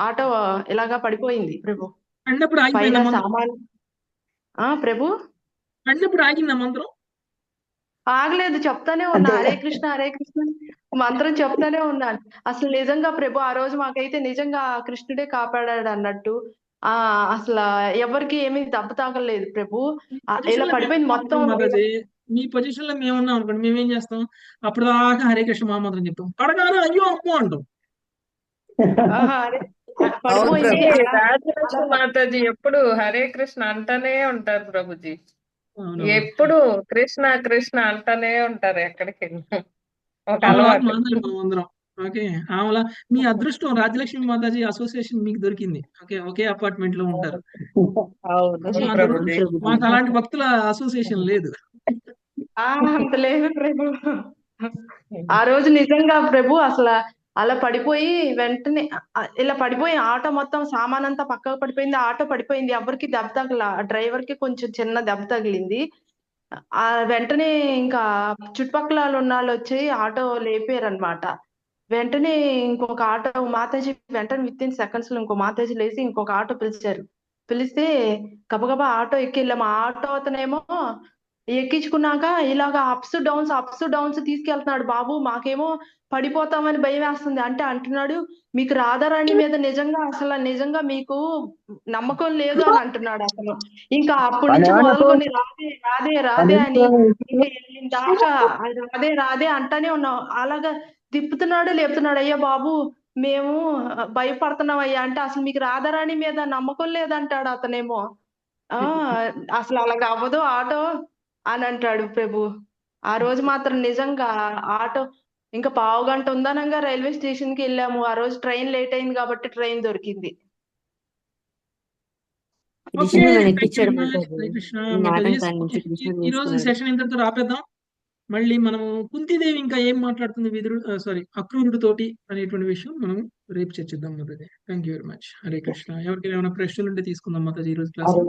ఆటో ఇలాగా పడిపోయింది ప్రభు. అన్నప్పుడు పైన ఆగిపోయిందా మంత్రం? సామాన్ ప్రభు అన్నప్పుడు ఆగిందా మంత్రం? ఆగలేదు, చెప్తానే ఉన్నా హరే కృష్ణ మంత్రం చెప్తానే ఉన్నాను. అసలు నిజంగా ప్రభు ఆ రోజు మాకైతే నిజంగా కృష్ణుడే కాపాడాడు అన్నట్టు. అసలు ఎవరికి ఏమీ దెబ్బ తాగలేదు ప్రభు. ఇలా పడిపోయింది మొత్తం. మాతాజీ, మీ పొజిషన్ లో మేము ఉన్నాం అనుకోండి, మేమేం చేస్తాం? అప్పుడు దాకా హరే కృష్ణ మహామంత్రం చెప్తాం, పడగానే అయ్యో అమ్మో అంటాం. పడిపోయింది. రాజలక్ష్మి మాతాజీ ఎప్పుడు హరే కృష్ణ అంటానే ఉంటారు ప్రభుజీ. ఎప్పుడు కృష్ణ అంటానే ఉంటారు ఎక్కడికి వెళ్ళినా. ఒక అలవాటు. మనం అందరం. ఓకే, ఆమెలా మీ అదృష్టం, రాజలక్ష్మి మాతాజీ అసోసియేషన్ మీకు దొరికింది. ఓకే, ఒకే అపార్ట్మెంట్ లో ఉంటారు. మాకు అలాంటి భక్తుల అసోసియేషన్ లేదు. అంత లేదు ప్రభు. ఆ రోజు నిజంగా ప్రభు అసలు అలా పడిపోయి వెంటనే ఇలా పడిపోయి ఆటో మొత్తం సామాన్ అంతా పక్కకు పడిపోయింది, ఆటో పడిపోయింది. ఎవరికి దెబ్బ తగల, డ్రైవర్ కి కొంచెం చిన్న దెబ్బ తగిలింది. వెంటనే ఇంకా చుట్టుపక్కల ఉన్న వాళ్ళు వచ్చి ఆటో లేపారనమాట. వెంటనే ఇంకొక ఆటో మాతాజీ వెంటనే విత్ ఇన్ సెకండ్స్ లో ఇంకో మాతాజీ లేసి ఇంకొక ఆటో పిలిచారు. పిలిస్తే గబగబా ఆటో ఎక్కి వెళ్ళాము. ఆ ఆటో అతనేమో ఎక్కించుకున్నాక ఇలాగా అప్స్ డౌన్స్ తీసుకెళ్తున్నాడు. బాబు మాకేమో పడిపోతామని భయం వేస్తుంది అంటే అంటున్నాడు, మీకు రాధారాణి మీద నిజంగా మీకు నమ్మకం లేదు అని అంటున్నాడు అతను. ఇంకా అప్పటి నుంచి మొదలుకొని రాధే అని ఇంకా వెళ్ళిన దాకా రాధే అంటానే ఉన్నాం. అలాగా తిప్పుతున్నాడు, లేపుతున్నాడు. అయ్యా బాబు మేము భయపడుతున్నాం అయ్యా అంటే, అసలు మీకు రాధారాణి మీద నమ్మకం లేదంటాడు అతనేమో. అసలు అలాగ అవ్వదు ఆటో అని అంటాడు ప్రభు. ఆ రోజు మాత్రం నిజంగా ఆటో ఇంకా 1/2 గంట ఉందనంగా రైల్వే స్టేషన్ కి వెళ్ళాము. ఆ రోజు ట్రైన్ లేట్ అయింది కాబట్టి ట్రైన్ దొరికింది. ఈ రోజు సెషన్ ఇంతటితో ఆపేద్దాం. మళ్ళీ మనం కుంతీదేవి ఇంకా ఏం మాట్లాడుతుంది అక్రూరుడి తోటి అనేటువంటి విషయం మనం రేపు చర్చిద్దాం. Mataji, thank you very much. Hare Krishna. ఎవరికైనా ఏమైనా ప్రశ్నలు ఉంటే తీసుకుందాం మాతాజీ ఈ రోజు క్లాస్.